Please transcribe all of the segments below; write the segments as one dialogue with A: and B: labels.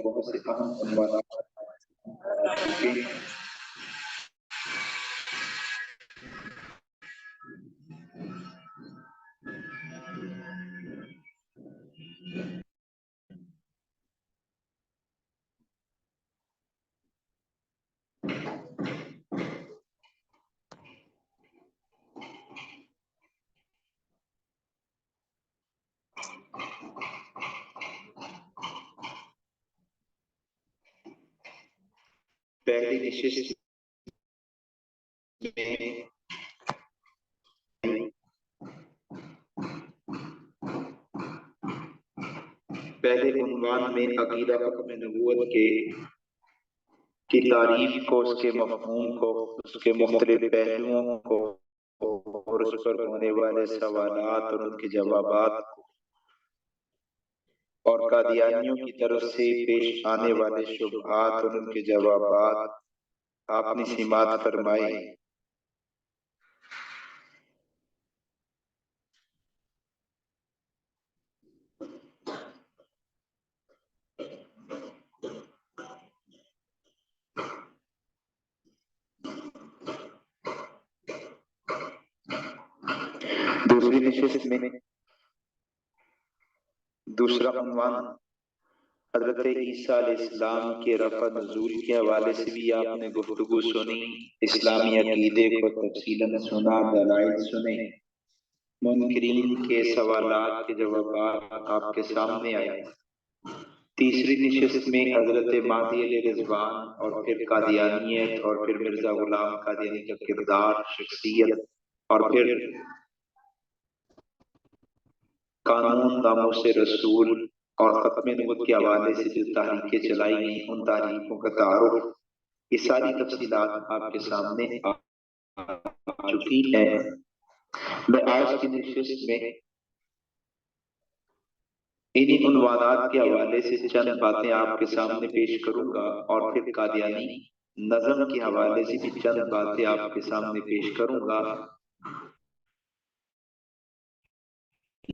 A: बहुत से अहम उन्वान चुके हैं। पहली निशिस्त में पहले उन्वान में अकीदा ख़त्म नबूवत की तारीफ को, उसके मफ़हूम को, उसके मुख्तलिफ पहलुओं को और उस पर होने वाले सवालात और उनके जवाबात और कादियानियों की तरफ से पेश आने वाले शुबहात और उनके जवाबात आपने सिमात फरमाए। दूसरी निशिस्त में दूसरा उन्वान हज़रत ईसा अलैहिस्सलाम के रफ़ा नुज़ूल के हवाले से भी आपने गुफ्तगू सुनी, इस्लामी अक़ीदे को तफ़सीलन सुना, दलाइल सुने, मुनकिरीन के सवालात के जवाब आपके सामने आए। तीसरी निशिस्त में हज़रत महदी अलैहिस्सलाम और फिर कादियानियत और फिर मिर्ज़ा गुलाम कादियानी का किरदार, शख्सियत और फिर कानून, नामूस रसूल और खत्म नबूवत के हवाले से जो तहरीकें चलाई गई, उन तहरीकों का तारुफ, ये सारी तफसीलात आपके सामने आ चुकी है। मैं आज की नशिस्त में इन्हीं उन्वानात के हवाले से चंद बातें आपके सामने पेश करूंगा और फिर कादियानी नज़म के हवाले से भी चंद बातें आपके सामने पेश करूंगा।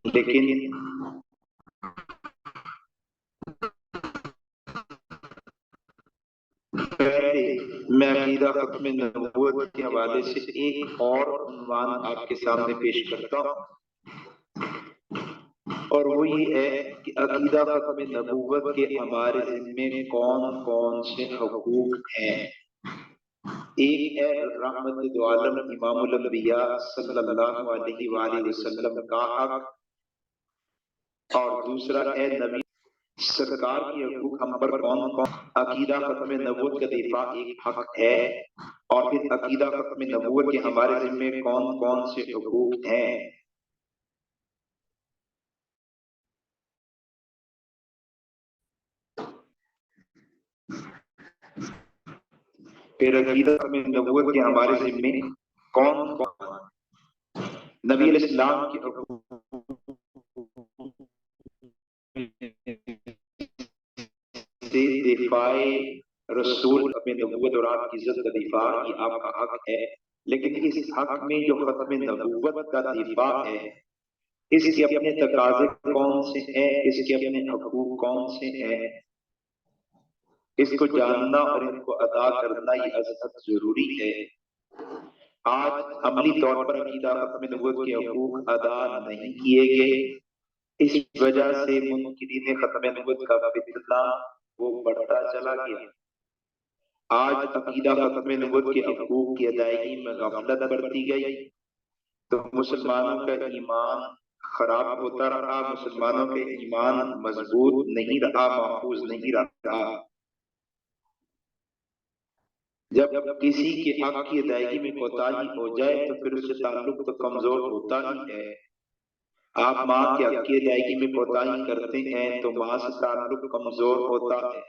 A: लेकिन पहले मैं अकीदा ख़त्म नबूवत के हवाले से एक और उन्वान आपके सामने पेश करता हूँ, और वो ये है कि अकीदा ख़त्म नबूवत के हमारे ज़िम्मे कौन कौन से हुकूक हैं। एक है रहमत दो आलम इमामुल अंबिया सल्लल्लाहु अलैहि वसल्लम का हक, और दूसरा है नबी सरकार के हुकूक हम पर कौन कौन। अकीदा ख़त्म नबूवत का दिफा एक हक है, और फिर अकीदा ख़त्म नबूवत के हमारे ज़िम्मे कौन कौन से हुकूक हैं। फिर अकीदा ख़त्म नबूवत के हमारे ज़िम्मे कौन कौन नबी अलैहिस्सलाम के दिफाए रसूल अपने नबूवत और आपकी इज्जत का दिफा, ये आपका हक है। लेकिन इस हक में जो खत्म नबूवत का दिफा है, इसके अपने तकाजे कौन से हैं, इसके अपने हकूक कौन से हैं, इसको जानना और इनको अदा करना ये अज़हद जरूरी है। आज अमली तौर पर अकीदा ख़त्म नबूवत के हकूक अदा नहीं किए गए, इस वजह से मुनकिरीन ख़त्म नबूवत का फितना वो बढ़ता चला गया। आज अकीदा ख़त्म नबूवत के हकूक की अदायगी में गफलत बरती गई, तो मुसलमानों का ईमान खराब होता रहा, मुसलमानों के ईमान मजबूत नहीं रहा, महफूज नहीं रहा। जब किसी के हक की अदायगी में कोताही हो जाए तो फिर उससे ताल्लुक तो कमजोर होता ही है। आप माँ के हक की अदायगी में कोताही करते हैं तो माँ से ताल्लुक कमजोर होता है।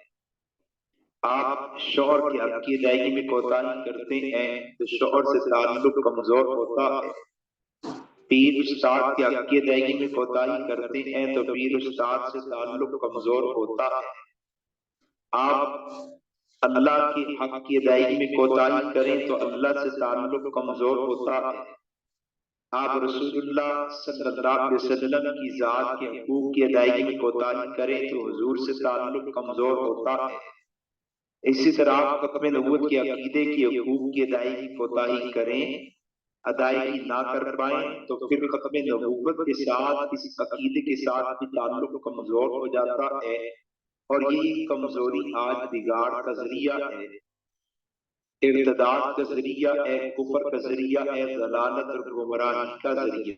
A: आप शौहर के हक की अदायगी में कोताही करते हैं तो शौहर से ताल्लुक कमजोर होता है। पीर उस्ताद के हक की अदायगी में कोताही करते हैं तो पीर उस्ताद से ताल्लुक कमजोर होता है। आप अल्लाह के हक की अदायगी में कोताही करें तो अल्लाह से ताल्लुक कमजोर होता है। आप रसूलुल्लाह सल्लल्लाहु अलैहि वसल्लम की जात के हुकूक की अदायगी में कोताही करें तो हुजूर से ताल्लुक कमजोर होता है। इसी तरह आप खत्म नबूवत के अकीदे के हुकूक की अदायगी कोताही करें, अदायगी ना कर पाए तो फिर खत्म नबूवत के साथ इस अकीदे के साथ भी ताल्लुक कमजोर हो जाता है। और यही कमजोरी आज बिगाड़ का जरिया है, इर्तिदाद का जरिया है, कुफर का जरिया है, जलालत और गुमराही का जरिया।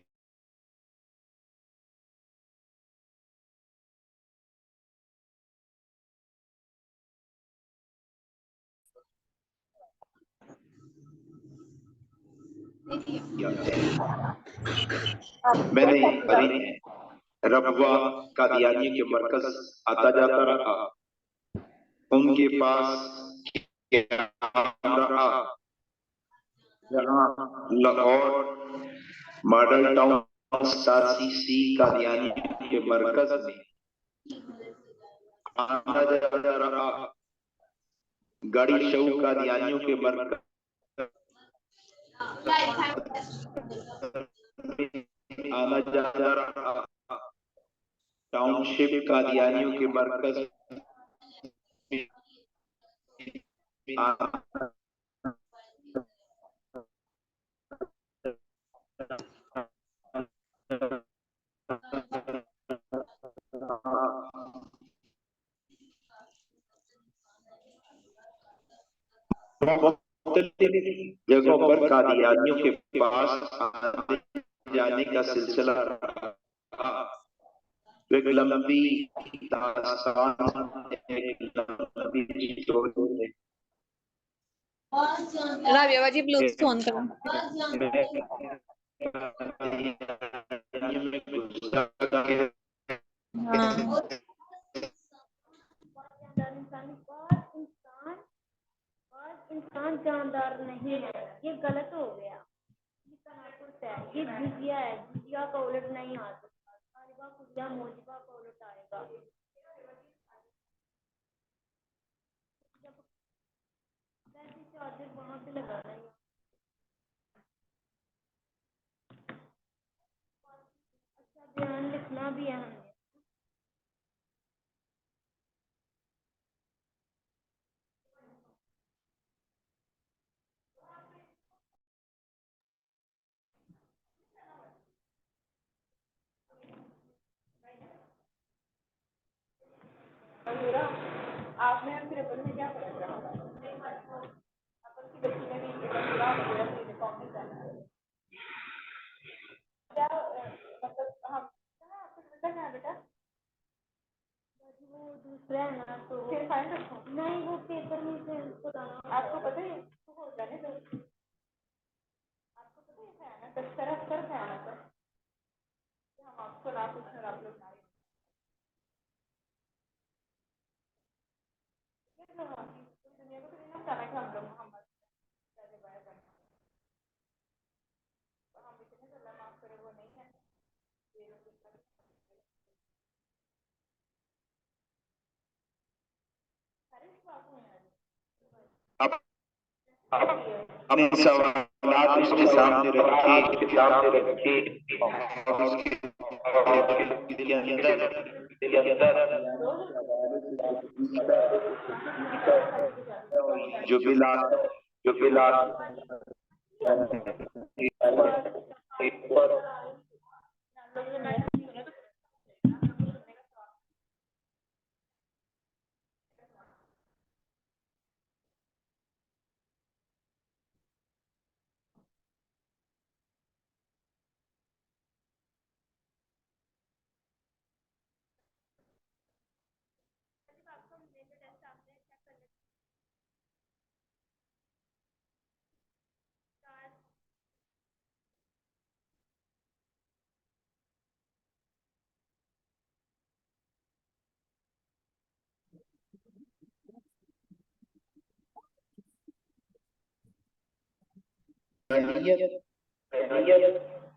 A: मैंने पढ़ी है, रबवा कादियानी के मरकज आता जाता रहा, उनके पास रहा, लाहौर मॉडल टाउन सी कादियानी के मरकज में आना जाता रहा, गाड़ी शऊ कादियानियों के मरकज आना जाता रहा, टाउनशिप कादियानियों के मरकज जगहों पर कादियानियों के पास आने जाने का सिलसिला रहा। एक लंबी दास्तान, एक लंबी स्टोरी है।
B: राबिया बाजी ब्लूटूथ ऑन करो।
C: इंसान जानदार नहीं है, ये गलत हो गया, ये तनाकुस है, ये जिजिया है, जिजिया का उलट नहीं आ सकता, तालिबा खुदिया मौजिबा का उलट आएगा। चार्जर वहां पे लगा रहा है, अच्छा ध्यान लिखना भी है हमने। आपने फिर अपन में क्या फर्क रहा? अपन की बच्ची ने भी पूरा मेरा यूनिफॉर्म में जाना है। क्या मतलब हम ना आपको पता है बेटा? वो दूसरा है ना, तो फिर फाइन रखो। नहीं, वो पेपर में से उसको लाना। आपको पता है इसको हो जाने दो। आपको पता है क्या है ना, दस तरफ कर है ना, तो हम आपको ना पूछना आप लोग ना दुनिया को तो नहीं ना जाना कि हम लोग हम पहले बाय करना, तो हम इतने तो अल्लाह माफ करे वो नहीं है। सारे बात हुए हैं
A: अपने सवाल उसके सामने रखे जो बिला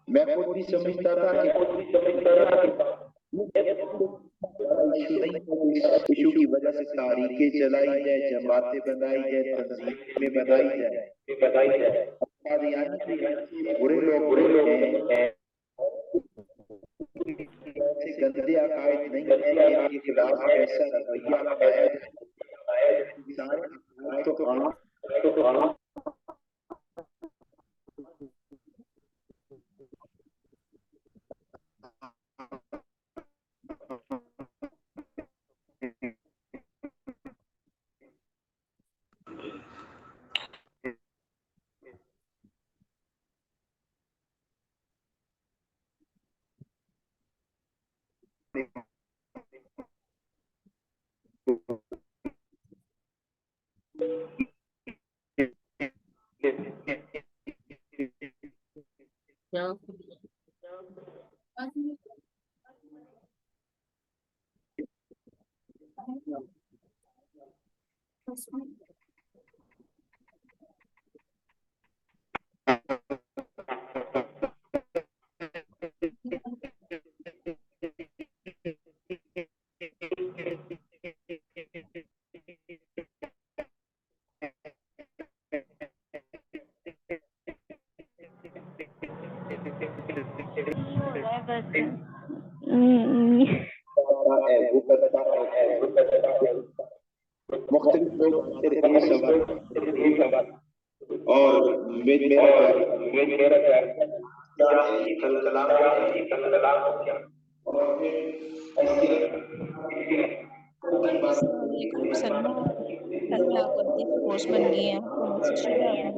A: मैं खुद भी समझता था कि इशू की वजह से तारीखें चलाई जाए, जमातें बनाई जाए, तंजीमें बनाई जाए, कादियानी के बुरे लोग हैं, ऐसे गंदे अकायद नहीं है कि इनके खिलाफ ऐसा रवैया अपनाया जाए। सारे अकायद तो आम
C: हो रहा है बस।
A: है, वो करता है, मुख्तलिफ लोग सिर्फ एक सवाल और मेरा क्या है, ये कल कलाम क्या और
B: वालेकुम सलाम। ताकि आप अभी होस्ट बन गई हैं तो मैसेज शुरू आपने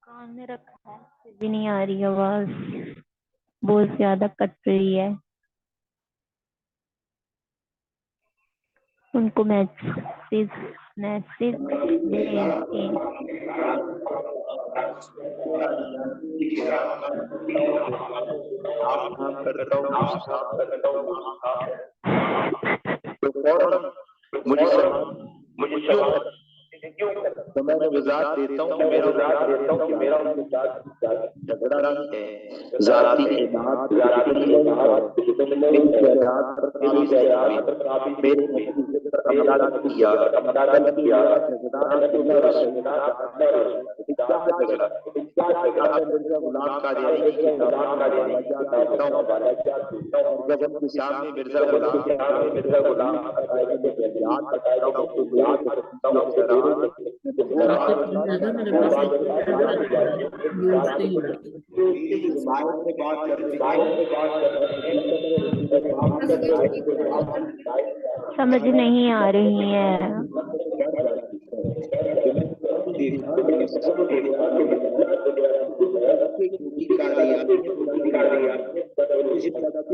C: कान में रखा है फिर भी नहीं आ रही आवाज, बहुत ज्यादा कट रही है। उनको मैसेज मैसेज भेजते
A: आप काम करता हूँ तो फौरन मुझे क्यों, तो मैं वजाहत देता हूँ कि मेरा उनके साथ झगड़ा नहीं है, जाती इनाद मेरी जायदाद पर काबिज नहीं, मेरे नतीजे पर हमला नहीं किया, बल्कि मेरा झगड़ा मिर्जा गुलाम कादियानी की किताबों का हवाला देता हूँ, और जब उनके सामने मिर्जा गुलाम याद करता हूँ तो
C: समझ नहीं आ रही है।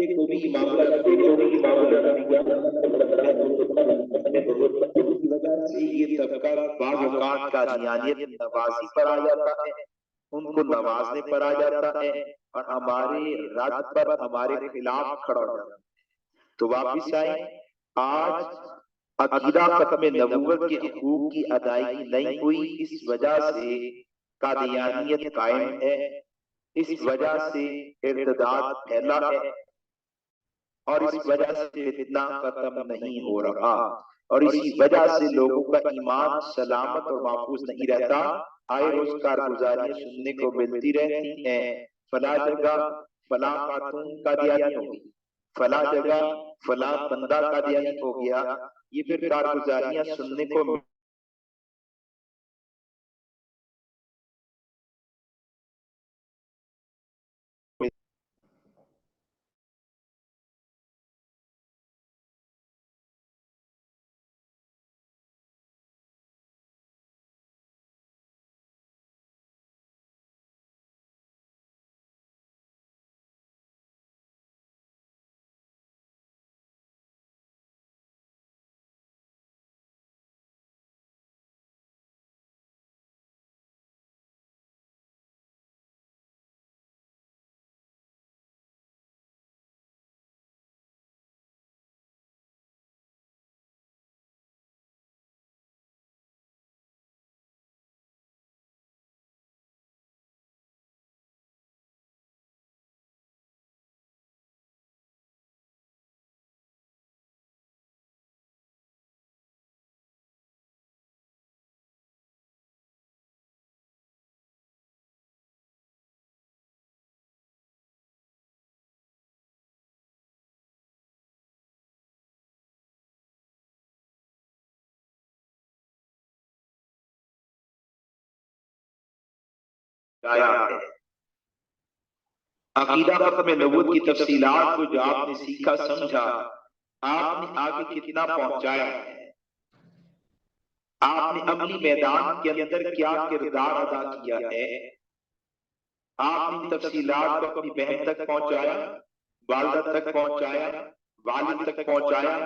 A: को भी इमाम की वजह से ये तबका बाज़ औक़ात कादियानियत नवाज़ी पर आ जाता है, उनको नवाजने पर आ जाता है और हमारे रद पर हमारे खिलाफ खड़ा हो जाता है। तो वापिस आए, आज अकीदा खत्म नबूवत के हकूक की अदायगी नहीं हुई, इस वजह से कादियानियत कायम है, इस वजह से इर्तिदाद फैला है और इस वजह से फितना खत्म नहीं हो रहा और इसी वजह से लोगों का ईमान सलामत और महफूज नहीं रहता। आए रोज कारगुजारियां सुनने को मिलती रहती हैं, फला जगह फला खातून कादियानी हो गई, फला जगह फला बंदा कादियानी हो गया। ये फिर कारगुजारियां सुनने को पहुंचाया है। अकीदा खत्म नबूवत की तफसीलात को जो आपने सीखा समझा, आपने आगे कितना पहुंचाया है, आपने अमली मैदान के अंदर क्या किरदार अदा किया है, आपने तफसीलात को अपनी बहन तक पहुंचाया, वालिदा तक पहुंचाया, वालिद तक पहुंचाया,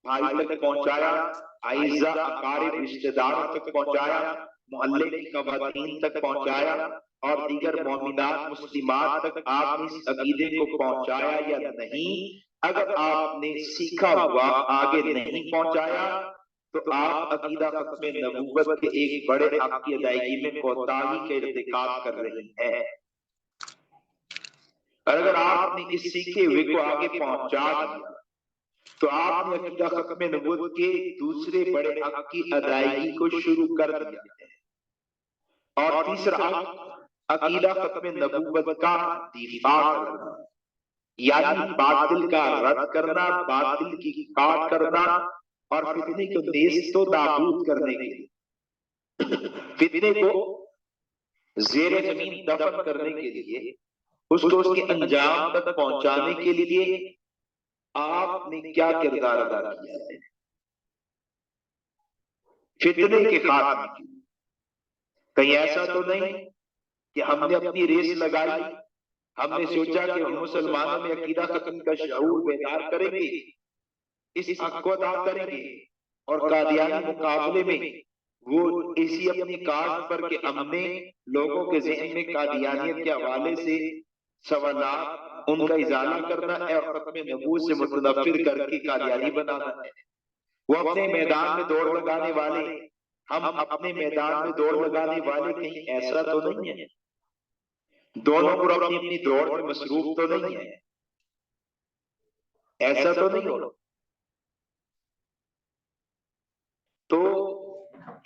A: भाई तक पहुंचाया, आइजा अकारिब रिश्तेदारों तक पहुंचाया, मोहल्ले की खवातीन तक पहुंचाया और दीगर मोमिनात मुस्लिमात तक आपने इस अकीदे को पहुंचाया या नहीं? अगर आपने सीखा हुआ आगे नहीं पहुंचाया तो आप अकीदा खत्म नबूवत के एक बड़े हक की अदायगी में कोताही के इर्तिकाब कर रहे हैं। और अगर आपने इस सीखे हुए को आगे पहुंचा दिया तो आपने अकीदा खत्म नबूवत के दूसरे बड़े हक की अदायगी को शुरू कर दिया है। और तीसरा अकीदा खत्म नबूवत का दिफा करना, यानी बातिल का रद्द करना, बातिल की काट करना और फितने को नेस्तो नाबूद करने के लिए, फितने को जेरे जमीन दफन करने के लिए, उसको उसके अंजाम तक पहुंचाने के लिए आपने क्या किरदार अदा किया है? फितने के खात्मे की। कहीं ऐसा तो नहीं कि हमने अपनी रेस लगाई, हमने सोचा कि हम मुसलमानों में अकीदा खत्म का शऊर बेदार करेंगे, इस हक को अदा करेंगे और कादियानी मुकाबले में वो इसी अपनी काज पर के हमने लोगों के ज़हन में कादियानियत के हवाले से सवालात उनका इजाला करना है और खत्म नबूवत से मुतनफ्फिर करके कादियानी बनाना है। वो अपने मैदान में दौड़ लगाने वाले, हम अपने मैदान में दौड़ लगाने वाले, कहीं ऐसा तो नहीं है? दोनों को अपनी अपनी दौड़ में मसरूफ तो नहीं है? ऐसा तो नहीं हो? तो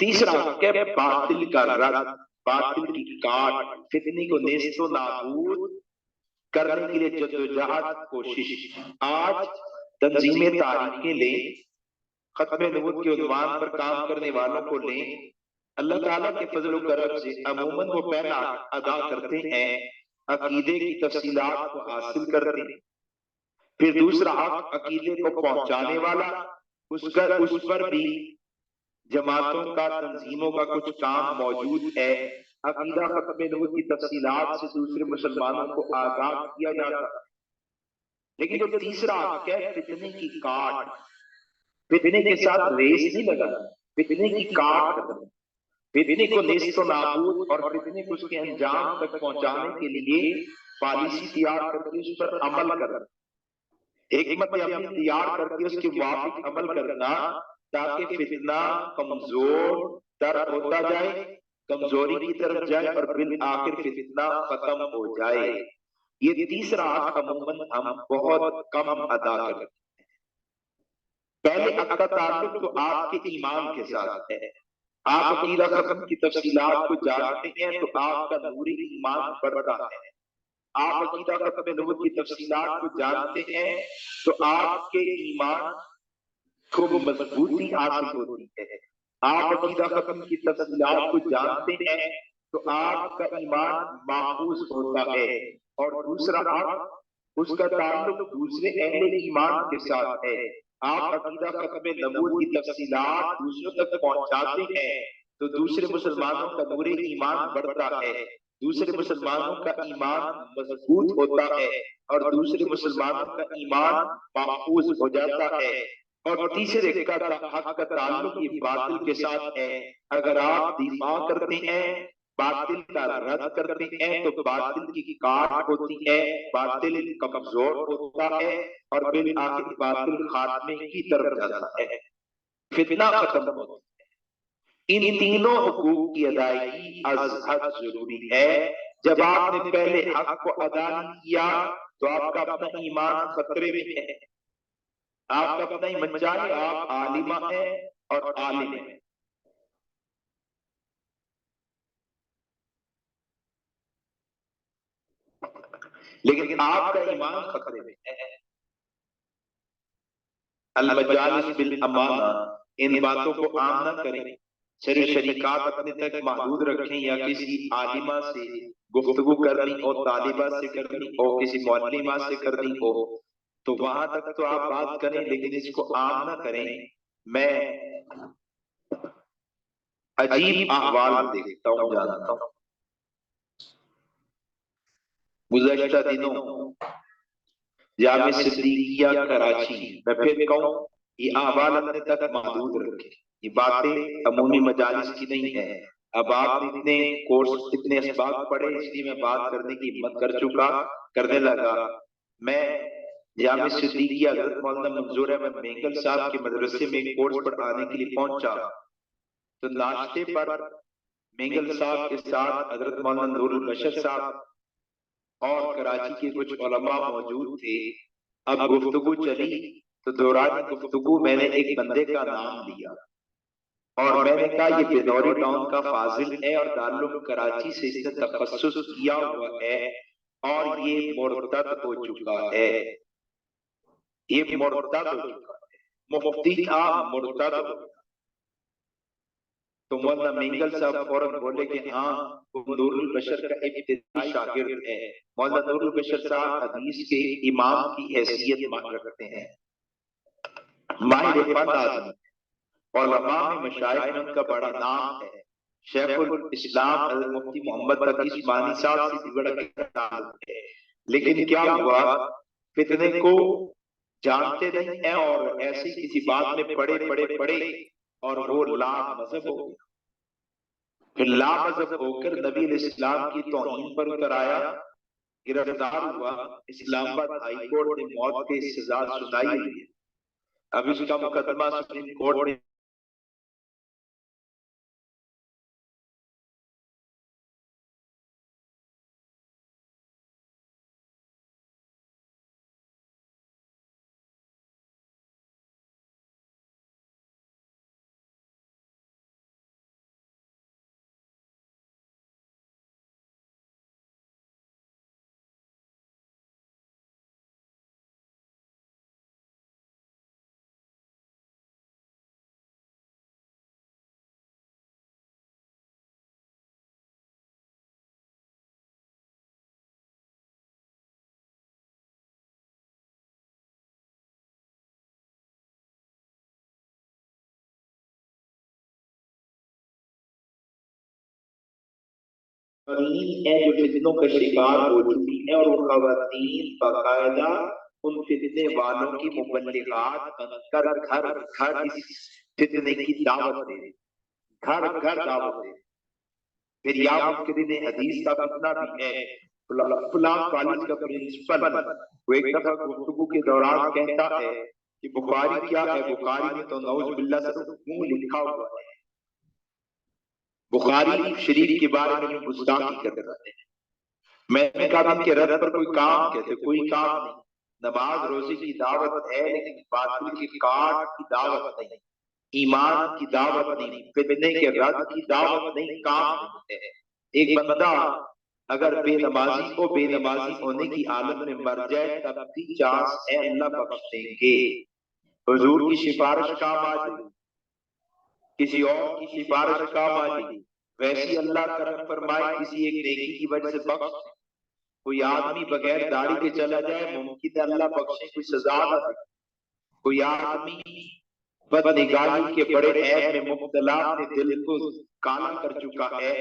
A: तीसरा क्या? बातिल का रद्द, बातिल की काट, फितने को नेस्तो नाबूद करने के लिए जद्दोजहद कोशिश। आज तंजीमें तारीखें लें, खत्म नबूवत के उन्वान पर काम करने वालों को लें, अल्लाह ताला के फजल व करम से अमूमन वो पहला अदा करते हैं, अकीदे की तफसीलात को हासिल करते हैं। फिर दूसरा हक अकीदे को पहुंचाने वाला, उस पर भी जमातों का, तंजीमों का कुछ काम मौजूद है। अकीदा खत्म नबूवत की तफसीलात से दूसरे मुसलमानों को आगाह किया जाता है। लेकिन जो तीसरा हक है फितने की काट, फितने के साथ रेस नहीं लगाना, फितने की काट करना, फितने को नेस्तो नाबूद और फितने को उसके अंजाम तक पहुंचाने के लिए पॉलिसी तैयार करके उस पर अमल करना, हिकमत अमली तैयार करके उसके मुवाफिक अमल करना, ताकि फितना कमजोर तर होता जाए, कमजोरी की तरफ जाए और बिल आखिर फितना खत्म हो जाए। ये तीसरा हक अमूमन हम बहुत कम अदा करते हैं। पहले हक का ताल्लुक तो आपके ईमान के साथ है। आप अकीदा खत्म की तफसीलात को जानते हैं तो आपका नूरी ईमान बढ़ता है। आप अकीदा खत्म नबूवत की तफसीलात को जानते हैं तो आपके ईमान को मजबूती हासिल होती है। आप अकीदा खत्म की तफसीलात को जानते हैं तो आपका ईमान महफूज होता है। और दूसरा हक उसका ताल्लुक दूसरे अहले ईमान के साथ है। आप अकीदा खत्म नबूवत की तफसीलात दूसरों तक पहुंचाते हैं तो दूसरे मुसलमानों का नूरे ईमान बढ़ता है, दूसरे मुसलमानों का ईमान मजबूत होता है और दूसरे मुसलमानों का ईमान महफूज हो जाता है। और तीसरे का हक का ताल्लुक ये बातिल के साथ है। अगर आप दिफा करते हैं, बातिल का रद्द करते हैं तो बातिल की काट होती है, बातिल कमजोर होता है और फिर आखिर बातिल खात्मे की तरफ जाता है, फितना खत्म होता है। इन तीनों हुकूक की अदायगी अज हद जरूरी है। जब आपने पहले हक को अदा नहीं किया तो आपका अपना ईमान खतरे में है। आपका अपना ही बच्चा है, आप आलिमा है और आलिम है। लेकिन आपका ईमान खतरे में है। अल मजालिस बिल अमाना, इन बातों को आम ना करें। सिर्फ शरीकात अपने तक महदूद रखें या किसी आलिमा से गुफ्तगू करनी हो, तालिबा से करनी हो, किसी मौलमा से करनी हो, तो वहां तक तो आप बात करें, लेकिन इसको आम ना करें। मैं अजीब अहवाल देखता हूँ, जानता हूँ। गुज़श्ता दिनों जामे सिद्दीकिया कराची, मैं फिर कहूँ ये अहवाल अपने तक महदूद रखें। ये बातें अमूमी मजालिस की नहीं है। अब आप इतने कोर्स, इतने असबाब पढ़े, इसलिए मैं बात करने की हिम्मत कर चुका, करने लगा। मैं जामे सिद्दीकिया हज़रत मौलाना मंजूर अहमद मेंगल साहब के मदरसे में कोर्स पढ़ाने के लिए पहुंचा, तो नाश्ते पर मेंगल साहब के साथ हज़रत मौलाना नूरुल बशर साहब और कराची के कुछ उलमा मौजूद थे। अब गुफ्तगू चली, तो दौरान गुफ्तगू मैंने एक बंदे का नाम लिया और मैंने कहा ये बिनौरी टाउन का फाजिल है और दारुल कराची से इसने तखस्सुस किया हुआ है और ये मुर्तद हो चुका है। ये मुर्तद हो चुका है, मुफ्ती था, मुर्तद हो गया। तो मौलाना मेंगल साहब फौरन बोले कि हाँ, वो नूरुल बशर का इब्तिदाई शागिर्द है। मौलाना नूरुल बशर साहब हदीस के इमाम की हैसियत मान रखते हैं, माहिर फन आदमी, उलमा में मशाइख में उनका बड़ा नाम है। शेखुल इस्लाम हज़रत मुफ्ती मोहम्मद तकी उस्मानी साहब से बिगड़ के ताल्लुक है। लेकिन क्या हुआ, फितने को जानते नहीं है और ऐसी किसी बात में पड़े और वो ला मजहब हो गया। फिर ला मजहब होकर नबी इस्लाम की तौहीन पर उतर आया, गिरफ्तार हुआ। इस्लामाबाद हाई कोर्ट ने मौत की सजा सुनाई हुई है। अब इसका मुकदमा सुप्रीम कोर्ट में है जो फितनों का शिकार हो चुकी है और वो खवातीन बाकायदा उन फितने वालों की मुबल्लिगात बनकर घर घर इस फितने की दावत दे, घर घर दावत दे। फिर या मुफ्तिरीन हदीस का फितना भी है। फलां कॉलेज का प्रिंसिपल वो एक दफा गुफ्तगू के दौरान कहता है कि बुखारी क्या है, बुखारी में तो नौज बिल्लाह से मुंह लिखा हुआ है, बुखारी शरीफ के बारे में गुस्ताखी कर रहे हैं। मैंने कहा इनके रद पर कोई काम कहते, कोई काम नहीं। नमाज रोजे की दावत है, लेकिन बातिल की काट की दावत नहीं, ईमान की दावत नहीं, फितने के रद की दावत नहीं, काम नहीं है। एक बंदा अगर बेनमाजी को बेनमाजी होने की हालत में मर जाए तब भी चांस है अल्लाह बख्श देंगे। हुजूर की सिफारिश काम आ जाएगी, किसी और की सिफारिश काम आ जाएगी, वैसी अल्लाह करम फरमाए किसी एक नेकी की वजह से बख्श। कोई आदमी बगैर दाढ़ी के चला जाए, मुमकिन है अल्लाह बख्शे, कोई सजा न दे। कोई आदमी बदनिगाही के बड़े ऐब में मुब्तला अपने दिल को काला कर चुका है,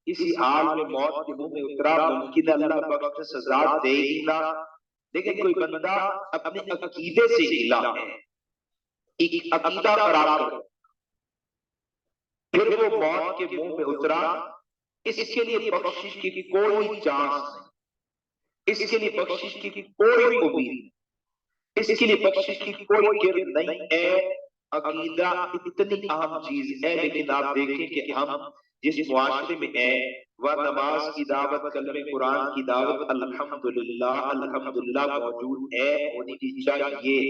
A: इसी हाल में मौत के मुंह में उतरा, मुमकिन है अल्लाह बख्शे, सजा दे ही ना। लेकिन कोई बंदा अपने अकीदे से हिला है, एक अकीदा खराब कर, फिर वो मौत के मुंह में उतरा, इसके लिए बख्शिश की कोई चांस नहीं, इसके लिए बख्शिश की कोई उम्मीद नहीं, इसके लिए बख्शिश की कोई गिरद नहीं है। अकीदा इतनी अहम चीज है, लेकिन आप देखें कि हम जिस मुआशरे में है, वह नमाज की दावत, कलमे कुरान की दावत अल्हम्दुलिल्लाह अल्हम्दुलिल्लाह मौजूद है, होनी भी चाहिए।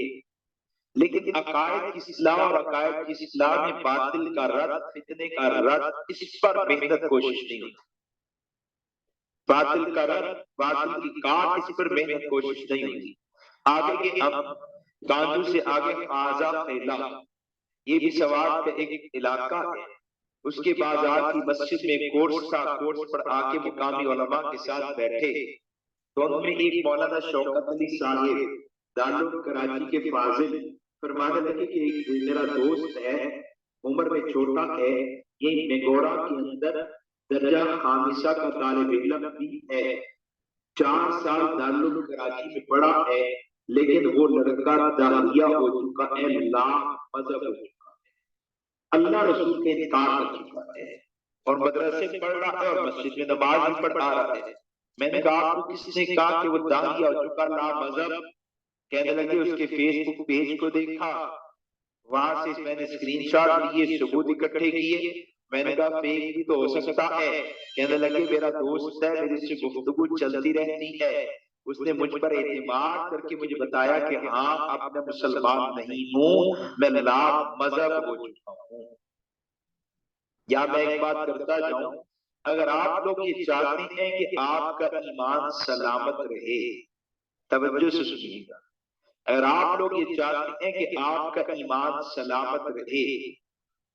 A: लेकिन अकायद की इस्लाह और अकायद की इस्लाह में बातिल का रद्द, फितने का रद्द, इस पर मेहनत कोशिश नहीं होती। बातिल का रद्द, बातिल की काट, इस पर मेहनत कोशिश नहीं होती। आगे के हम गांजू से आगे आजा फैला, ये भी सवाब का एक इलाका है। उसके बाजार की मस्जिद में कोर्स था, कोर्स पर आके मुकामी उलमा के साथ बैठे तो उनमें एक मौलाना शौकत अली साहिब दारुल कराची के फाजिल फरमाने लगे कि एक मेरा दोस्त है, उम्र में छोटा है, ये मेगोरा के अंदर दर्जा खामिसा का तालिब इल्म भी है, 4 साल दारुल कराची में पढ़ा है, लेकिन वो लड़का दाहिया हो चुका है, मजहब हो चुका है, अल्लाह रसूल के इनकार कर चुका है और मदरसे पढ़ रहा है और मस्जिद में नमाज भी पढ़ रहा है। मैंने कहा आपको किसने कहा कि वो दाहिया हो चुका मजहब? कहने लगे उसके फेसबुक पेज को देखा, वहां से मैंने स्क्रीनशॉट लिए, सबूत इकट्ठे किए। मैंने कहा फेक भी तो हो सकता है। कहने लगे मेरा दोस्त है, मेरी से गुफ्तगू चलती रहती है, उसने मुझ पर एतमाद करके मुझे बताया कि हाँ अब मैं मुसलमान नहीं हूँ, मैं मजहब हो चुका हूँ। या मैं एक बात करता जाऊं, अगर आप लोग ये चाहते हैं कि आपका ईमान सलामत रहे, तवज्जो से सुनिएगा, अगर आप लोग ये चाहते हैं कि आपका ईमान सलामत रहे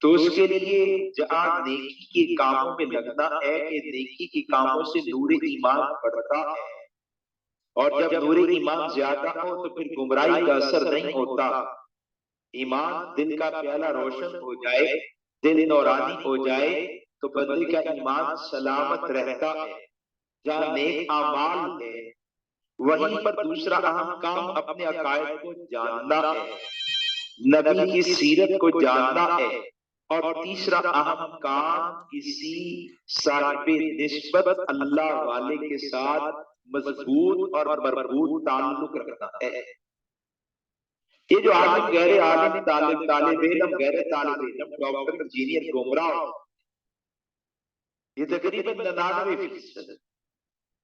A: तो उसके लिए जहां नेकी के कामों में लगना है कि नेकी के कामों से नूर ईमान बढ़ता है, और जब नूर ईमान ज्यादा हो तो फिर गुमराही का असर नहीं होता। ईमान दिल का प्याला रोशन हो जाए, दिल नौरानी हो जाए तो बंदे का ईमान सलामत रहता है। जहां नेक अमाल है वहीं पर दूसरा अहम काम अपने अकायद को जानना है, नबी की सीरत को जानना है, और तीसरा अहम काम किसी साहिब निस्बत अल्लाह वाले के साथ मजबूत और मरबूत ताल्लुक रखना है। ये जो आलिम गैर आलिम, तालिब इल्म गैर तालिब इल्म, डॉक्टर इंजीनियर गुमराह, ये तकरीबन 99%,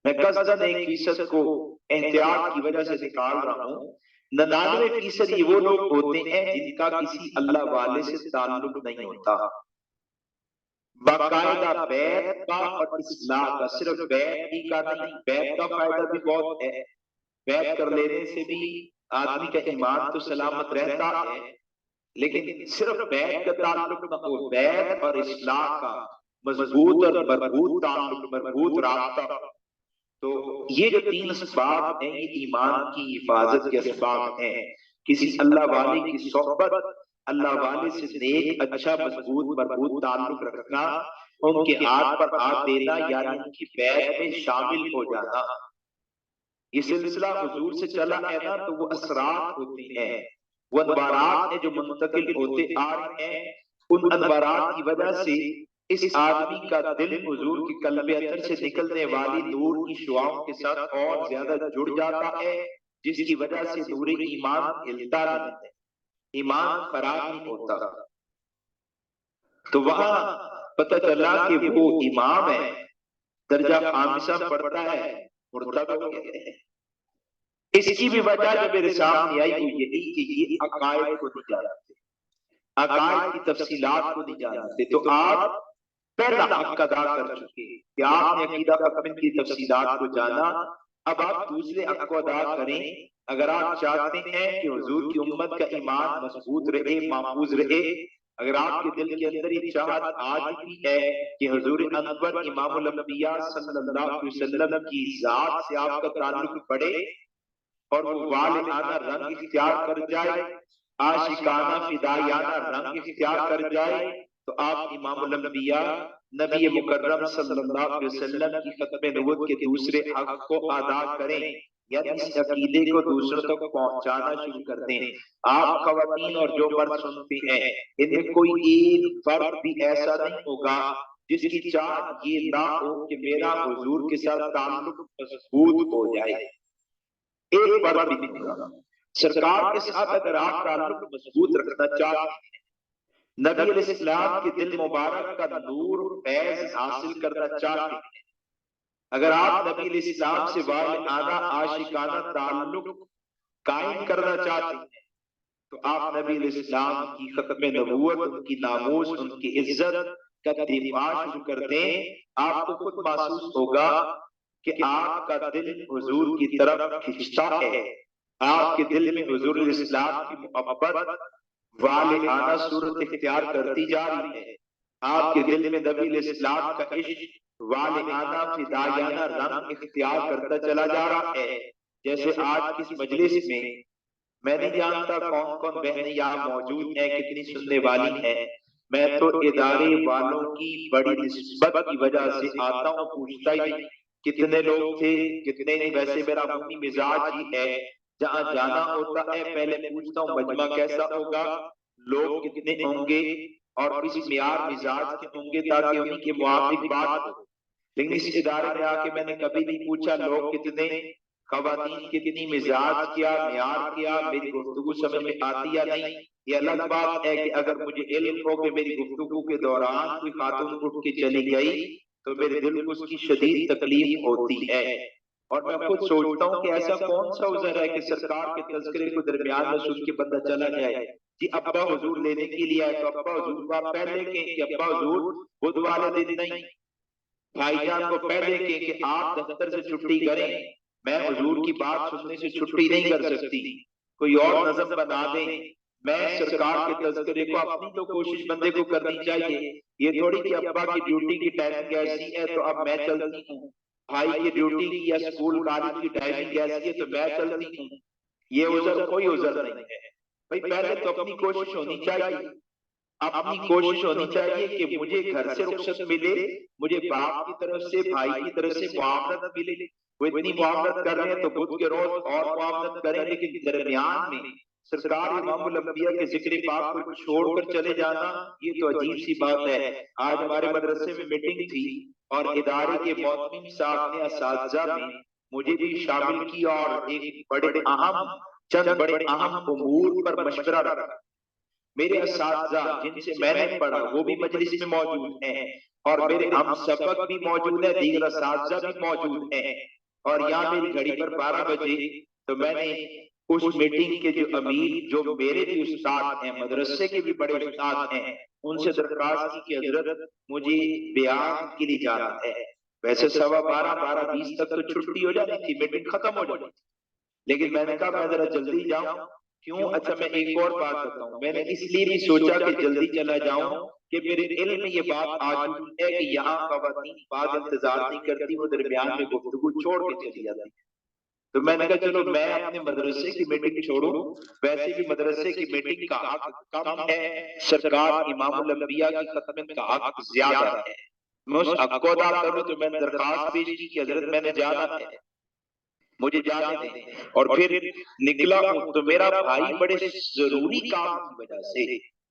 A: मैं कसदन 1% को एहतियात की वजह से निकाल रहा हूँ, 99% ये वो लोग होते हैं जिनका किसी अल्लाह वाले से ताल्लुक नहीं होता। बाकायदा बैत का और इस्लाह का, सिर्फ बैत ही का नहीं, बैत का फायदा भी बहुत है, बैत कर लेने से भी आदमी का ईमान तो सलामत रहता है, लेकिन सिर्फ बैत का ताल्लुक न हो, बैत और इस्लाह का मजबूत और मरबूत ताल्लुक, मरबूत रास्ता, तो ये जो 3 असबाब हैं ये ईमान की हिफाजत के असबाब हैं। किसी अल्लाह वाले की सोहबत, अल्लाह वाले से नेक अच्छा मजबूत मरबूत ताल्लुक रखना, उनके हाथ पर हाथ देना, यानी उनकी बैत में शामिल हो जाना। ये सिलसिला हुजूर से चला है ना, तो वो असरात होते हैं, वो अनवारात हैं जो मुंतकिल होते आ रहे हैं। उन अनवारात की वजह से इस आदमी का दिल हुजूर की कल्बे अतर से निकलने वाली नूर की शुआओं के साथ और ज्यादा जुड़ जाता है, जिसकी वजह से नूर ईमान हिलता नहीं है, ईमान खराब नहीं होता। तो वहां पता चला कि वो इमाम है, दर्जा खामिसा पढ़ता है, मुर्तद हो गए हैं। इसकी भी वजह जब मेरे सामने आई वो यही कि ये अकायद को नहीं जानते, अकायद की तफसीलात को नहीं जानते। तो आप पहला हक अदा कर चुके कि आपने अकीदा फक़ह की तफसीलात को जाना, अब आप दूसरे हक को अदा करें। अगर आप चाहते हैं कि हुजूर की उम्मत का ईमान मजबूत रहे, महफूज रहे, अगर आपके दिल के अंदर ये चाहत आज भी है कि हुजूर अनवर इमामुल अंबिया सल्लल्लाहु अलैहि वसल्लम की जात से आपका ताल्लुक बढ़े और वो वाले आना रंग इख्तियार कर जाए, आशिकाना फिदायाना रंग इख्तियार कर जाए, तो आप इमामुल अंबिया नबी मुकर्रम सल्लल्लाहु अलैहि वसल्लम की खत्म नबूवत के दूसरे हक को अदा करें, यानी इस अकीदे को दूसरों तक पहुंचाना शुरू कर दें। आप खवातीन और जो मर्द सुनते हैं, इनमें कोई एक फर्द भी ऐसा नहीं होगा जिसकी चाह ये ना हो कि मेरा हुजूर के साथ ताल्लुक मजबूत हो जाए, एक फर्द भी नहीं होगा। सरकार के साथ अगर आप ताल्लुक मजबूत रखना चाहते हैं, नबी अलैहिस्सलाम के दिल मुबारक का नूर फैज हासिल करना चाहते हैं, अगर आप नबी अलैहिस्सलाम से वालियाना आशिकाना ताल्लुक कायम करना चाहते हैं, तो आप नबी अलैहिस्सलाम की खत्म नबूवत, उनकी नामूस, उनकी इज्जत का दिफा शुरू कर दें। आपको खुद महसूस होगा कि आपका दिल हुजूर की तरफ खिंचता है, आपके दिल में हुजूर अलैहिस्सलाम की मोहब्बत वालियाना सूरत इख्तियार करती जा रही है। आपके दिल में नबी इस्लाम का इश्क वालियाना फिदायाना रंग इख्तियार करता चला जा रहा है। जैसे आज किस मजलिस में मैं नहीं जानता कौन कौन बहनें यहाँ मौजूद हैं, कितनी सुनने वाली हैं। मैं तो इदारे वालों की बड़ी निस्बत की वजह से आता हूँ, पूछता ही नहीं कितने लोग थे कितने नहीं। वैसे मेरा अपनी मिजाज ही है, जहाँ जाना होता है पहले पूछता हूँ मजमा कैसा होगा, लोग कितने होंगे और किस मियार मिजाज के होंगे, ताकि उन्हीं के मुआफिक बात हो। लेकिन इस इदारे में आके मैंने कभी नहीं पूछा लोग कितने, खवातीन कितनी, मिजाज क्या, मियार क्या, मेरी गुफ्तगू समझ में आती या नहीं। ये अलग बात है कि अगर मुझे इल्म हो कि मेरी गुफ्तगू के दौरान कोई खातून उठ के चली गई तो मेरे दिल को उसकी शदीद तकलीफ होती है। और मैं खुद सोचता हूँ कि ऐसा कौन सा उज़र है कि सरकार के तज़किरे को दरमियान में सुन के बंदा चला जाए। जी अब्बा हुजूर लेने के लिए आए तो अब्बा हुजूर को आप पहले कहें कि अब्बा हुजूर बुध वाले दिन नहीं, भाईजान को पहले कहें कि आप दफ्तर से छुट्टी करें, मैं हुजूर की बात सुनने से छुट्टी नहीं कर सकती, कोई और नज़म बना दें। मैं सरकार के तज़किरे को, अपनी तो कोशिश बंदे को करनी चाहिए। ये थोड़ी कि अब्बा की ड्यूटी की टाइमिंग ऐसी है तो अब मैं चलती हूँ, भाई की ड्यूटी की या स्कूल कॉलेज की टाइमिंग ऐसी है तो मैं चलती हूँ। ये उज़र कोई उज़र नहीं है भाई। पहले तो अपनी कोशिश होनी चाहिए, अपनी कोशिश होनी चाहिए कि मुझे घर से रुखसत मिले, मुझे बाप की तरफ से, भाई की तरफ से मुआवनत मिले। वो इतनी मुआवनत कर रहे हैं तो बुध के रोज और मुआवनत करें, लेकिन दरमियान में सरकार इमामुल अंबिया के जिक्र पाक को छोड़कर चले जाना, ये तो अजीब सी बात है। आज हमारे मदरसे में मीटिंग थी और इदारे के मोहतमिम साहब ने असातिज़ा में मुझे भी शामिल किया और एक चंद बड़े अहम उमूर पर मशवरा रखा। मेरे असातिज़ा जिनसे मैंने पढ़ा वो भी मजलिस में मौजूद हैं और मेरे हम सबक भी मौजूद है, दीगर असातिज़ा भी मौजूद हैं। और यहाँ मेरी घड़ी पर 12 बजे तो मैंने उस मीटिंग के जो अमीर, जो मेरे भी उस्ताद हैं, मदरसे के भी बड़े उस्ताद हैं, उनसे दरख्वास्त की कि हजरत मुझे बयान के लिए जाना है। वैसे 12:15 12:20 तक तो छुट्टी हो जाती थी, मीटिंग खत्म हो जाती, लेकिन मैंने कहा मैं जरा जल्दी जाऊं। क्यों? अच्छा मैं एक और बात बताऊं, मैंने इसलिए भी सोचा कि जल्दी चला जाऊं कि मेरे इल्म में ये बात आ चुकी है कि यहाँ खवातीन बाद इंतजार नहीं करती, वो दरमियान में गुफ्तगू छोड़ के चली जाती। तो मैंने कहा चलो मैं अपने मदरसे की मीटिंग छोड़ूं, वैसे भी मदरसे की मीटिंग का हक कम है, सरकार इमामुल अंबिया की खिदमत का हक ज्यादा है। मैं उस हक को अदा करूं तो मैंने दरखास्त पेश की कि हजरत मैंने जाना है, मुझे जाने दें। और फिर निकला हूं तो मेरा भाई बड़े जरूरी काम की वजह से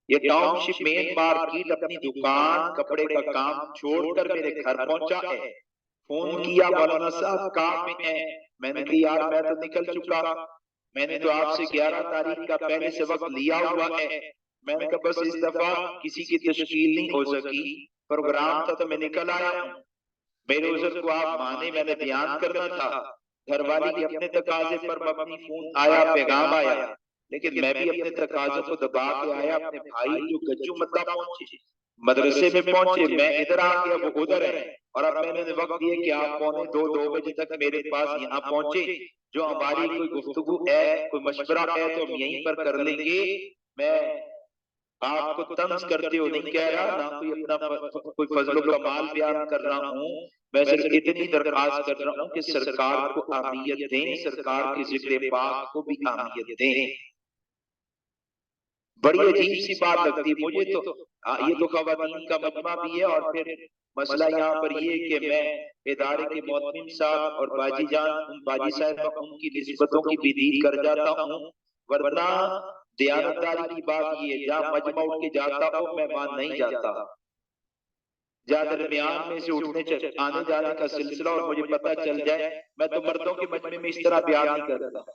A: ये टाउनशिप मेन मार्केट अपनी दुकान कपड़े का काम छोड़कर मेरे घर पहुंचा है। फोन किया, मौलाना साहब काम में है। मैंने कहा यार मैं तो निकल चुका, मैंने तो आपसे 11 तारीख का पहले से वक्त लिया हुआ है। मैंने कहा बस इस दफा किसी की तशकील नहीं हो सकी, प्रोग्राम था तो मैं निकल आया हूँ। मेरे उज़र को आप माने, मैंने बयान करना था। घरवाली के अपने तकाजे पर मबनी फोन आया, पैगाम आया, लेकिन मैं भी अपने तकाजों को दबा के आया। अपने भाई जो गज्जू मद्दा पहुंचे, मदरसे में पहुंचे, मैं इधर आ गया, वो उधर है। और अब मैंने वक्त दिया कि आप 1:45-2 बजे तक मेरे पास यहाँ पहुंचे। जो हमारी कोई गुफ्तगू है, कोई मशवरा है तो हम यहीं पर कर लेंगे। मैं आपको तंज करते हो नहीं कह रहा, ना कोई अपना कोई फजलो कमाल बयान कर रहा हूँ। मैं सिर्फ इतनी दरखास्त कर रहा हूँ कि सरकार को अहमियत दें, सरकार के जिक्र पाक को भी अहमियत दें। बड़ी अजीब सी बात लगती है मुझे तो। ये तो खवातीन का मजमा भी है और फिर मसला यहाँ पर ये कि मैं इदारे के मोहतमिम साहब और बाजी जान, बाजी साहब, उनकी निस्बतों की बिदीर कर जाता हूँ। वरना दयानतदारी की बात ये, जहाँ मजमा उठ के जाता हो मैं मान नहीं जाता। जहाँ दरमियान में से उठने आने जाने का सिलसिला और मुझे पता चल जाए, मैं तो मर्दों के मजमे में इस तरह बयान नहीं करता।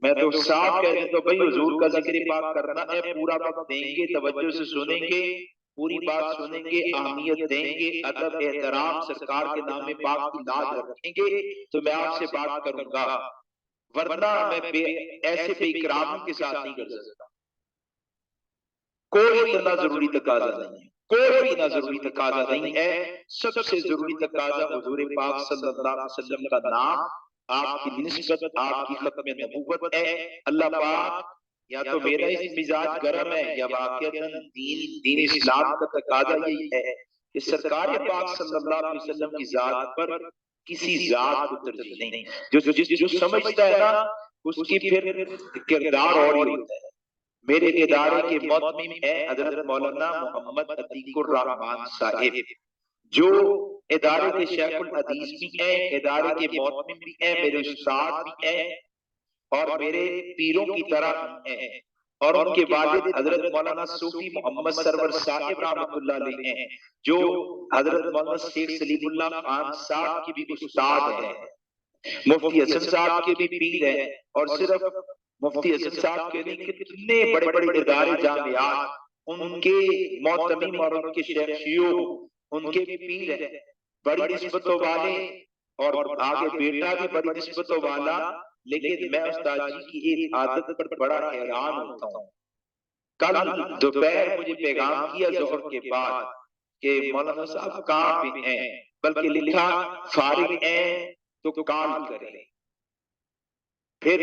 A: मैं तो साफ कह देता हूं भाई हुजूर का जिक्र पाक करना है, पूरा वक्त देंगे, तवज्जो से सुनेंगे, पूरी बात सुनेंगे, अहमियत देंगे, अदब एहतराम सरकार के नाम पाक की लाज रखेंगे तो मैं आपसे बात करूंगा। वरना मैं ऐसे बेइकरामी के साथ नहीं कर सकता। कोई इतना जरूरी तकाजा नहीं है, कोई इतना जरूरी तकाजा नहीं है। सबसे जरूरी तकाजा हुजूर पाक सल्लल्लाहु अलैहि वसल्लम का नाम, आपकी निस्बत, आपकी खत्म नबूवत है। अल्लाह पाक या तो मेरा इस मिजाज गर्म है या वाकईतन दीन इस्लाम का तकाजा यही है कि सरकार पाक सल्लल्लाहु अलैहि वसल्लम की जात पर किसी जात को तरजीह नहीं। जो समझता है ना उसकी फिर किरदार और ही होता है। मेरे इदारे के मुअत्मिम है हजरत मौलाना मोहम्मद अतीकुर रहमान साहिब, जो इदारे के शेखुल हदीस भी हैं, इदारे के मुअत्मिम भी हैं, मेरे उस्ताद भी हैं और मेरे पीरों की तरह भी हैं। और उनके वालिद हजरत मौलाना सूफी मोहम्मद सरवर साहिब रहमतुल्लाह अलैह हैं, जो हजरत मौलाना शेख सलीमुल्लाह खान साहब की भी उस्ताद हैं, मुफ्ती हसन साहब के भी पीर हैं। और सिर्फ मुफ्ती हसन साहब के नहीं, कितने बड़े बड़े इदारे जामियात उनके मोहतमीम और उनके शेख शियूख उनके भी पीर हैं, बड़ी निस्बतों वाले। और आगे बेटा भी बड़ी निस्बतों वाला। लेकिन मैं उस्ताद जी की एक आदत पर बड़ा हैरान होता हूँ। कल दोपहर मुझे पैगाम किया जोहर के बाद कि मौलाना साहब कहाँ पे हैं, बल्कि लिखा फारिग हैं तो कॉल करें, फिर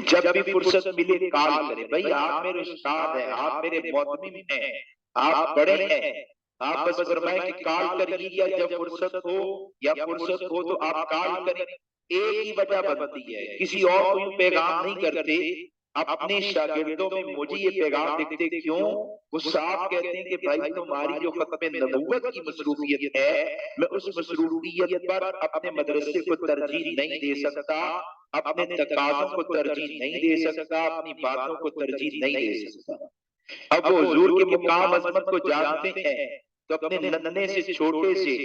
A: जब भी फुर्सत मिले कॉल करें। भाई आप मेरे उस्ताद हैं, आप मेरे मोहतमीम हैं, आप बड़े हैं, आप बस फरमाएं कि कॉल करिए या जब फुर्सत हो या फुर्सत हो तो आप कॉल करें। एक ही वजह बनती है, किसी और को यूं पैगाम नहीं करते, अपने शागिर्दों में मुझे ये पैगाम लिखते क्यों? वो साफ कहते हैं कि भाई तुम्हारी जो खत्म नबूवत की मसरूफियत है, मैं उस मसरूफियत पर अपने मदरसे को तरजीह नहीं दे सकता, अपने तकाज़ों को तरजीह नहीं दे सकता, अपनी बातों को तरजीह नहीं दे सकता। अब वो हुजूर के मुकाम अज़मत को जानते हैं तो अपने नन्हे से छोटे से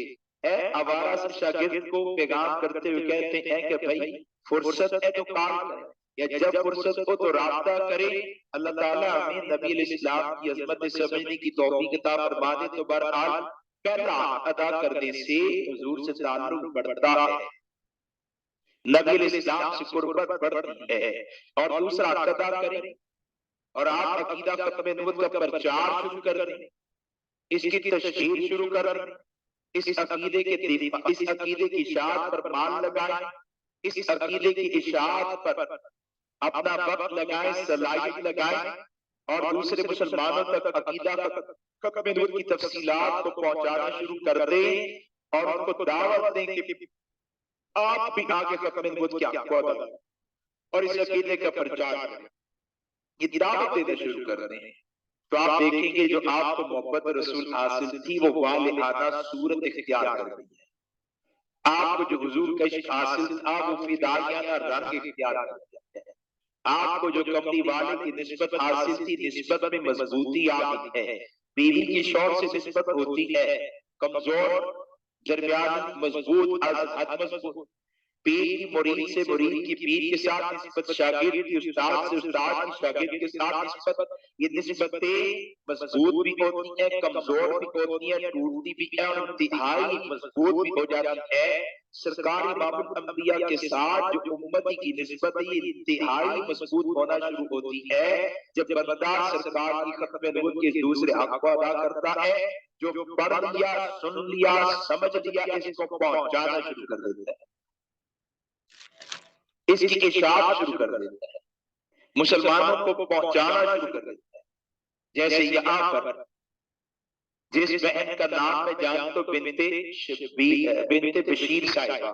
A: आवारा से शागिर्द को पैगाम करते हुए कहते हैं कि भाई फुर्सत है तो काम करें, या जब फुर्सत हो तो राब्ता करें। अल्लाह ताला हमें नबी अलैहिस्सलाम की अज़मत समझने की तौफीक अता फरमा दे। तो बहरहाल पहला अदा करने से हुजूर से ताल्लुक बढ़ता है, नबी अलैहिस्सलाम से कुर्बत बढ़ती है। और दूसरा अदा करें और आप अकीदा खत्म नबूवत का प्रचार शुरू कर दें, इसकी तशहीर शुरू कर दें, इस अकीदे की इशाअत पर माल लगाएं, इस अकीदे की इशाअत पर अपना वक्त लगाएं, सलाहियत लगाएं और दूसरे मुसलमानों तक अकीदा खत्म नबूवत की तफसीलात को पहुंचाना शुरू कर दें और उनको दावत दें कि आप भी आगे खत्म नबूवत की अक़ीदा और इस अकीदे का प्रचार करें। ये दावत देना शुरू कर रहे हैं तो आप देखेंगे जो आपको मोहब्बत रसूल हासिल थी वो वाले आना सूरत इख्तियार कर रही है। आपको जो हुजूर का इश्क हासिल था वो फिदायाना रंग इख्तियार कर दिया है। आपको जो कमली वाले की निस्बत हासिल थी, निस्बत में मजबूती आ गई है। बीवी की शौर से निस्बत होती है कमजोर, दरमियान, मजबूत, हद मजबूत। पीर की मुरीद से मुरीद की पीर के साथ निस्बत, शागिर्द की उस्ताद से उस्ताद की शागिर्द के साथ निस्बत, ये निस्बतें मजबूत भी होती हैं, कमजोर भी होती हैं, टूटती भी है और इंतहाई मजबूत भी हो जाती है। सरकारी इमामुल अंबिया के साथ जो उम्मती की निस्बत है ये इंतहाई मजबूत होना शुरू होती है जब बंदा सरकार की खत्म नबूवत के दूसरे हक को अदा करता है। जो पढ़ लिया, सुन लिया, समझ लिया, इसको पहुंचाना शुरू कर देता है, इसकी इशाअत शुरू कर देता है, मुसलमानों को पहुंचाना शुरू कर देता है। जैसे यहाँ पर जिस बहन का नाम मैं जानता हूं बिनते बशीर साहिबा,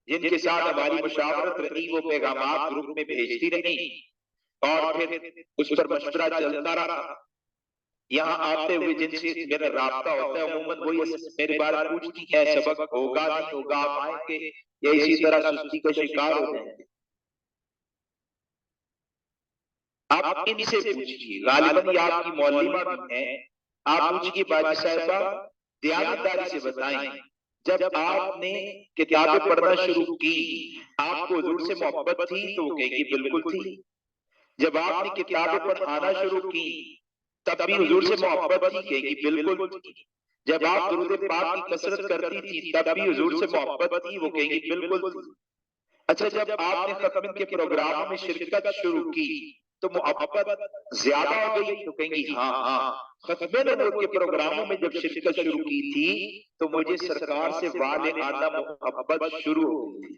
A: जिनके साथ हमारी मुशावरत रही, वो पैगामात ग्रुप में भेजती रही और फिर उस पर मशवरा चलता रहा। यहाँ आते हुए जिनसे मेरा राब्ता होता है अमूमन वही मेरे बारे में पूछती है सबक होगा नहीं होगा, आप आएंगे या इसी तरह सुस्ती का शिकार हो जाएंगे। आप इनसे पूछिए, गालिबन ये आपकी मौलिमा भी है, आप पूछिए बाजी साहिबा, दयानतदारी से बताएं जब आपने किताबें पढ़ना शुरू की आपको हुजूर से मोहब्बत थी? तो वो कहेगी बिल्कुल थी। जब आपने किताबें पढ़ाना शुरू की तब भी हुजूर से मोहब्बत थी? कहेगी बिल्कुल थी। जब आप दुरूद पाक की कसरत करती थी तब भी हुजूर से मोहब्बत थी? वो कहेगी बिल्कुल थी। अच्छा, जब आपने खत्म के प्रोग्रामों में शिरकत शुरू की तो मोहब्बत ज्यादा हो गई? तो कहेंगी हाँ, खत्म नबूवत के प्रोग्रामों में जब शिरकत शुरू की थी तो मुझे सरकार से वाले आना मोहब्बत शुरू हो गई थी।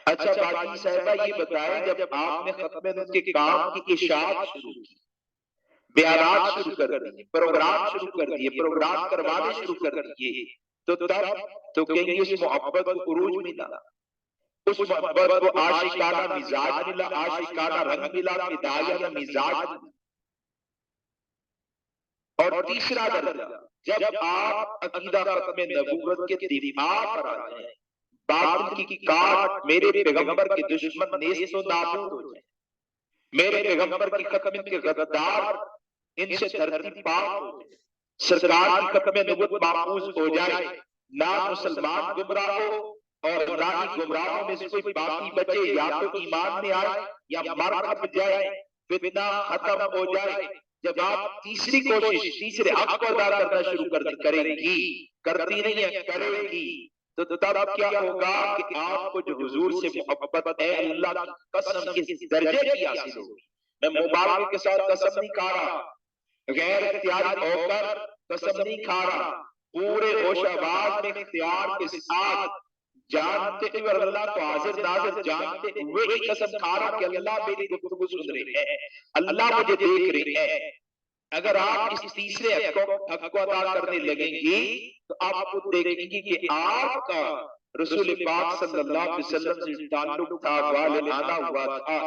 A: अच्छा बाकी साहिबा ये बताएं, जब आपने खत्म नबूवत के काम की इशाअत शुरू की, बयानात शुरू कर दिए, प्रोग्राम शुरू कर दिए, प्रोग्राम करवाने शुरू कर दिए, तो तब तो कहेंगे उस मोहब्बत को उरूज मिला, उस मोहब्बत को आशिकाना मिजाज मिला, आशिकाना रंग मिला, फिदायना मिजाज। और तीसरा दर्जा, जब आप अकीदा खत्म नबूवत के दिफा पर आ जाए, बातिल की काट मेरे पैगंबर के दुश्मन नेस्तो नाबूद हो जाए, मेरे पैगंबर की खत्म के गद्दार इनसे धरती पाक हो जाए, सरकार की खत्म नबूवत महफूज हो जाए, ना मुसलमान गुमराह हो और ना ही गुमराहों में से कोई बाकी बचे, या तो ईमान में आए या मर खप जाए, फितना खत्म हो जाए। जब आप तीसरी कोशिश, तीसरे हक को अदा करना शुरू करेंगी, करती नहीं है, करेगी, तो तब क्या होगा कि आपको जो हुजूर से मोहब्बत है, अल्लाह की कसम किस दर्जे की हासिल होगी। मैं मुबारक के साथ कसम नहीं खा रहा, गैर इख्तियारी होकर कसम नहीं खा रहा, पूरे होशाबाज में इख्तियार के साथ जानते हुए और अल्लाह को हाजिर नाज़िर जानते हुए ही कसम खा रहा कि अल्लाह मेरी गुफ्तगू सुन रहे हैं, अल्लाह मुझे देख रहे हैं। अगर आप इस तीसरे हक को अदा करने लगेंगी तो आपको देखेंगी कि आपका रसूल पाक सल्लल्लाहु अलैहि वसल्लम से ताल्लुक था, वाले आना हुआ था,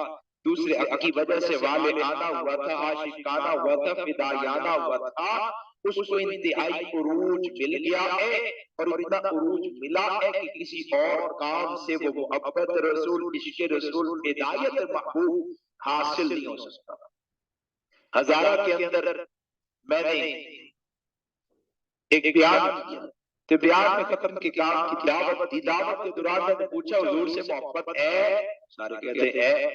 A: दूसरे हक की वजह से वाले आना हुआ था, आशिकाना हुआ था, फिदायाना हुआ था, उसको इंतहाई उरूज मिल गया है। और इतना उरूज मिला है कि किसी और काम से वो मोहब्बत रसूल, इश्क़ रसूल, हिदायत महबूब हासिल नहीं हो सकता। हजारा के अंदर मैंने एक बयान किया, तो बयान में खत्म के काम की दावत दी। दावत के दौरान मैंने पूछा हुजूर से मोहब्बत है? सारे कहते हैं।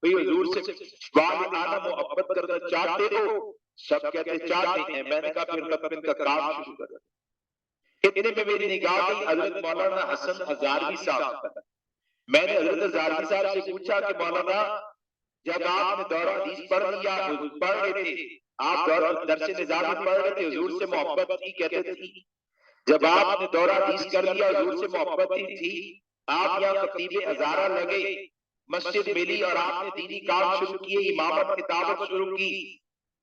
A: भाई हुजूर से वाले आना मोहब्बत करना चाहते हो? सब कहते चाहते हैं। मैंने कहा फिर खत्म का काम शुरू कर। इतने में मेरी निगाह गई हजरत मौलाना हसन हजारवी साहब पर। मैंने हजरत हजारवी साहब से पूछा कि मौलाना, जब आपने दौरा हदीस पढ़ लिया, पढ़ रहे थे, आप दरसे निज़ाम में पढ़ रहे थे, हुजूर से मोहब्बत की कहते थे। जब आपने दौरा हदीस कर लिया, हुजूर से मोहब्बत ही थी, आप यहाँ खतीब हजारा लगे, मस्जिद मिली और आपने दीनी काम शुरू किए, इमामत किताबत शुरू की,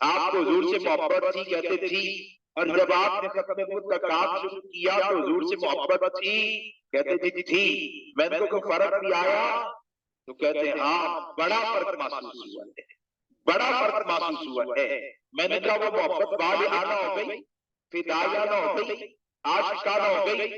A: आपको हुजूर से मोहब्बत थी कहते थी। और जब आपने खत्म नबूवत का काम शुरू किया तो हुजूर से मोहब्बत थी कहते थी। मैंने को फर्क भी आया? तो कहते हैं हाँ, बड़ा फर्क महसूस हुआ है, बड़ा फर्क महसूस हुआ है। मैंने कहा वो मोहब्बत वाले आना हो गई, फिदायाना हो गई, आशिकाना हो गई?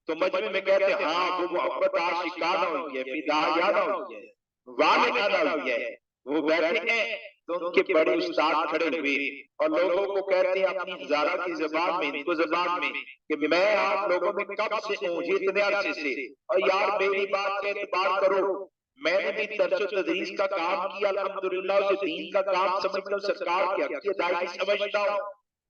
A: तो मजमे में कहते हैं हाँ, वो मोहब्बत आशिकाना हुई है, फिदायाना हुई है, वाले आना हुई है। वो बैठे हैं तो उनके बड़े उस्ताद खड़े हुए और लोगों को कहते हैं अपनी हजारा की जबान में, इनको जबान में, कि मैं आप लोगों में कब से हूँ, इतने अरसे से, और यार मेरी बात के एतबार करो, मैंने भी दर्स तदरीस का काम किया, अल्हम्दुलिल्लाह, उसे दीन का काम समझता हूँ, सरकार की अक़ीदाई समझता हूँ।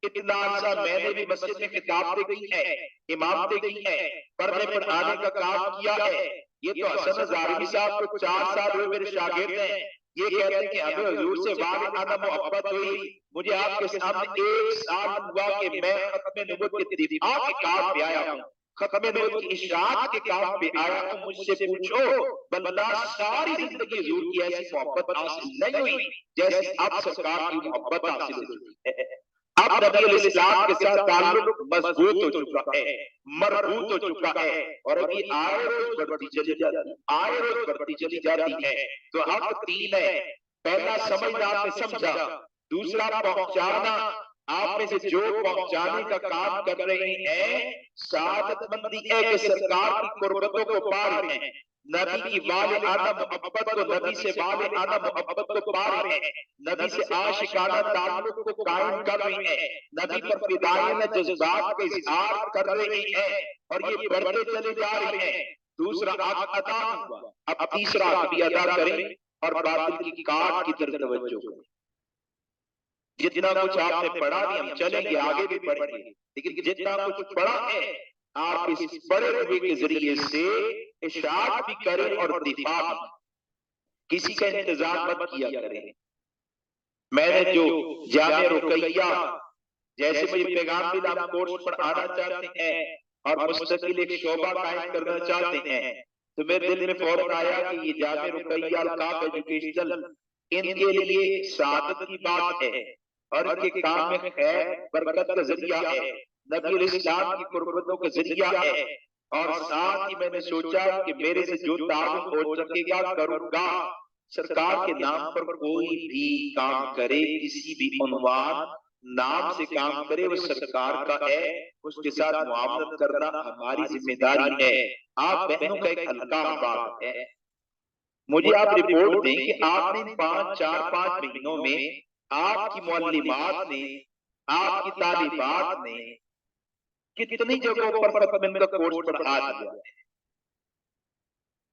A: इतना अर्सा मैंने भी मस्जिद में खिताबतें की है, इमामतें की है, पढ़ने पढ़ाने का काम किया है। ये तो हसन हजारवी साहब को 4 साल हुए मेरे शागिर्द हैं। ये कहते हैं कि हमें हुजूर से वाले आना मोहब्बत हुई। मुझे आपके सामने 1 साल हुआ कि मैं खत्म नबूवत के दिफा के काम पे आया हूँ, खत्म नबूवत की इशाअत के काम पे आया हूँ। मुझसे पूछो बल्ला सारी जिंदगी हुजूर की ऐसी मोहब्बत हासिल नहीं हुई जैसी अब सरकार की मोहब्बत हासिल हुई है। अब नबी अलैहिस्सलाम के साथ ताल्लुक मजबूत हो चुका है, मरबूत हो चुका है, और अभी आए रोज बढ़ती चली जाती है, आए रोज बढ़ती चली जाती है। तो हक 3 है। पहला समझना, आपने समझा। दूसरा पहुंचाना, आप में से जो पहुंचाने का काम कर रहे हैं, सादतमंदी है कि सरकार की कुर्बतों को पा रहे हैं, नबी की वाले आना मोहब्बत को, नबी से वाले आना मोहब्बत को पा रहे हैं, नबी से आशिकाना ताल्लुक को कायम कर रहे हैं, नबी पर फिदायना जज्बात का इज़हार कर रहे हैं, और ये बढ़ते चले जा रहे हैं। दूसरा हक अदा हुआ, अब तीसरा हक भी अदा करें और बातिल की काट की तरफ तवज्जो करें। जितना कुछ आपने पढ़ा नहीं, हम चलेंगे आगे भी पढ़ेंगे, लेकिन जितना कुछ पढ़ा है आप इस पढ़े हुए के जरिए से इशाअत भी करें और दिफा भी। किसी का इंतजार मत किया करें। मैंने जो जामे रुकैया जैसे मुझे पैगाम बिलाम कोर्स पर आना चाहते हैं और मुस्तकिल एक शोबा कायम करना चाहते हैं, तो मेरे दिल में फौरन आया कि ये जामे रुकैया अल-काफ एजुकेशनल इनके लिए सादत की बात है और इनके काम में खैर बरकत का जरिया है, नबी इस्लाम की कुर्बतों का जरिया है। और साथ ही मैंने सोचा कि मेरे से जो तारुफ हो सकेगा करूंगा। सरकार के नाम पर कोई भी काम करे, किसी भी उन्वान नाम से काम करे, वो सरकार का है, उसके साथ मुआवनत करना हमारी जिम्मेदारी है। आप बहनों का एक हल्का बात है, मुझे आप रिपोर्ट दें कि आपने 4-5 महीनों में आपकी मौलिमात ने, आपकी तालिबात ने कितनी जगहों पर खत्म का कोर्स पढ़ा दिया है,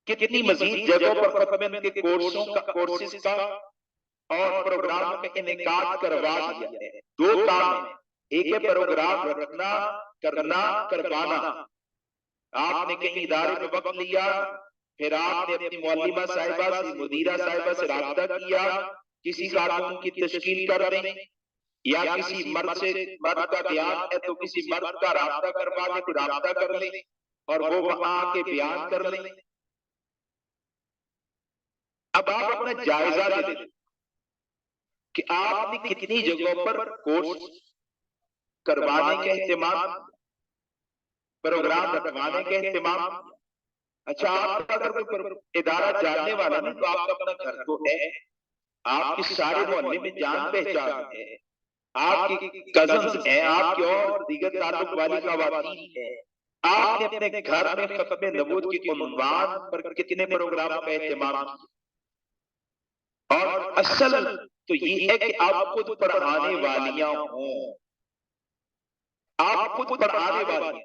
A: कितनी मजीद जगहों पर खत्म के कोर्सेज का और प्रोग्राम का इनेकाद करवा दिया है। दो काम है, एक है प्रोग्राम रखना, करना, करवाना। आपने कहीं इदारे में वक्त लिया, फिर आपने अपनी मौलिमा साहिबा से, मुदीरा साहिबा से राब्ता किया, किसी कानून की तश्कील कर दें या किसी मर्द का बयान है तो किसी मर्द का राब्ता करवा के फिर राब्ता कर लें और वो वहां आके बयान कर लें। अब आप अपना जायजा ले लें कि आपने कितनी जगहों पर कोर्स करवाने का एहतमाम, प्रोग्राम रखवाने का एहतमाम। अच्छा, आप अगर कोई इदारा जानने वाला नहीं तो आपका अपना घर तो है, आपके सारे मोहल्ले में जान पहचान है, आपकी कजन्स हैं, आपके और दीगर ताल्लुक वाली खवातीन है। आपने अपने घर में खत्म नबूवत के उन्वान पर कितने प्रोग्राम का एहतमाम किया? और असल तो ये है कि आप खुद पढ़ाने वालियां हों, आप खुद पढ़ाने वाली।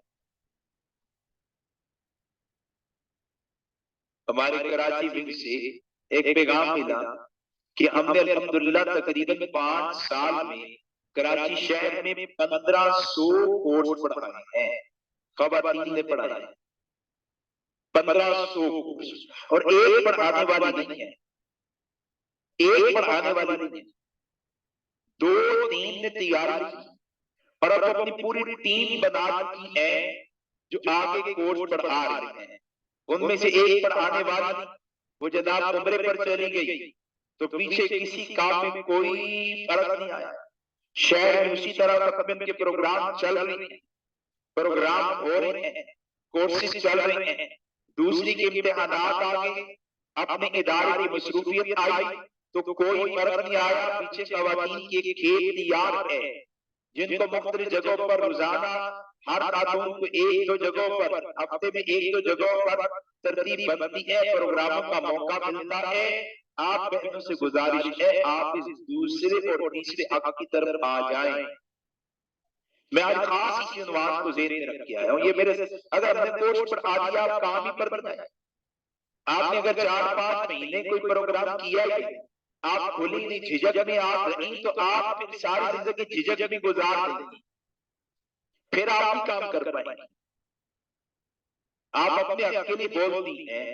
A: हमारे कराची विंग से एक पैगाम मिला कि हमने अल्हम्दुलिल्लाह तकरीबन 5 साल में कराची शहर में 1500 कोर्स पढ़ाए हैं, खवातीन ने पढ़ाए हैं 1500 कोर्स। और एक पढ़ाने वाली नहीं है, एक पढ़ाने वाली नहीं है, 2-3 ने तैयारी की और अब अपनी पूरी टीम बना चुकी है जो आगे कोर्स पढ़ा रहे हैं। उनमें से एक पढ़ाने वाली वो जनाब उम्रे पर चली गई तो पीछे किसी काम में कोई फर्क नहीं आया। शहर में उसी तरह खत्म के प्रोग्राम चल रहे हैं, प्रोग्राम हो रहे हैं, कोर्सेज चल रहे हैं, दूसरी के इम्तिहानात आ गए, अपने इदारे की मसरूफियत आई तो कोई फर्क नहीं आया। पीछे खवातीन की एक खेत तैयार है जिनको मुख्तलिफ जगहों पर रोजाना हर खातून को 1-2 जगहों पर, हफ्ते में 1-2 जगहों पर तरतीब बनती है, प्रोग्रामों का मौका मिलता है। आप बहनों से गुजारिश है आप इस दूसरे और तीसरे हक की तरफ आ जाएं। मैं आज खास इसी उन्वान को ज़हन में रख के आया हूं। ये मेरे अगर हमने कोर्स पर आ दिया आप काम ही पर बनाया, आपने अगर 4-5 महीने कोई प्रोग्राम किया ही आप खुली नहीं झिझक में आप रही तो आप फिर सारी जिंदगी झिझक में गुजार देंगी, फिर आप ही काम कर पाएंगे। आप अपने हक के लिए बोलती हैं,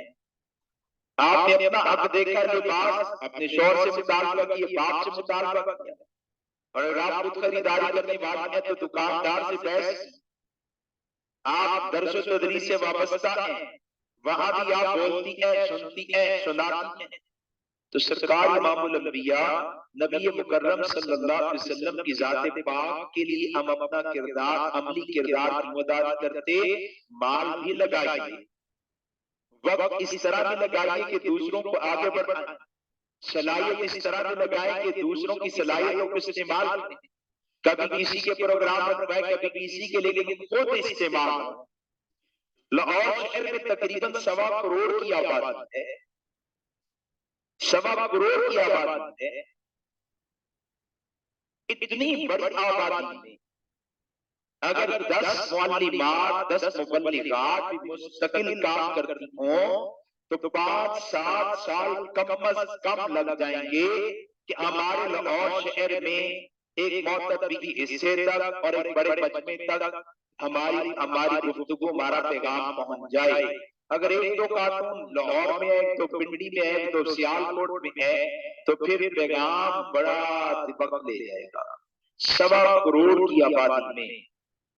A: आपने अपना हक देखा लिबास अपने शौहर से मुतालबा किया, बाप से मुतालबा किया, और अगर आप खुद खरीदारी करने वाले हैं तो दुकानदार से बहस, आप दर्स व तदरीस से वाबस्ता हैं, वहां भी आप बोलती है, सुनती है, सुनाती है। तो सरकार इमामुल अंबिया नबी मुकर्रम सल्लल्लाहु अलैहि वसल्लम की जात पाक के लिए हम अपना किरदार, अमली किरदार की मदद करते, माल भी लगाइए, वक्त इस तरह भी लगाइए कि दूसरों को आगे बढ़ाएं, सलाहियत इस तरह भी लगाएं कि दूसरों की सलाहियतों को इस्तेमाल करें। कभी किसी के प्रोग्राम रखवाए, कभी किसी के, लेकिन खुद इस्तेमाल हो। लाहौर शहर में तकरीबन 1.25 करोड़ की आबादी है, 1.25 करोड़ की आबादी है। इतनी बड़ी आबादी में अगर 10 मुअल्लिमात, 10 मुबल्लिगात भी मुस्तकिल काम करती हों तो 5-7 साल कम अज कम लग जाएंगे कि हमारे लाहौर शहर में एक मोतबरी हिस्से तक और एक बड़े मजमे तक हमारी गुफ्तगू, हमारा पैगाम पहुंच जाए। अगर 1-2 खातून लाहौर में है, तो पिंडी में है, तो सियालकोट में है, तो फिर पैगाम बड़ा दिपक ले जाएगा। 1.25 करोड़ की आबादी में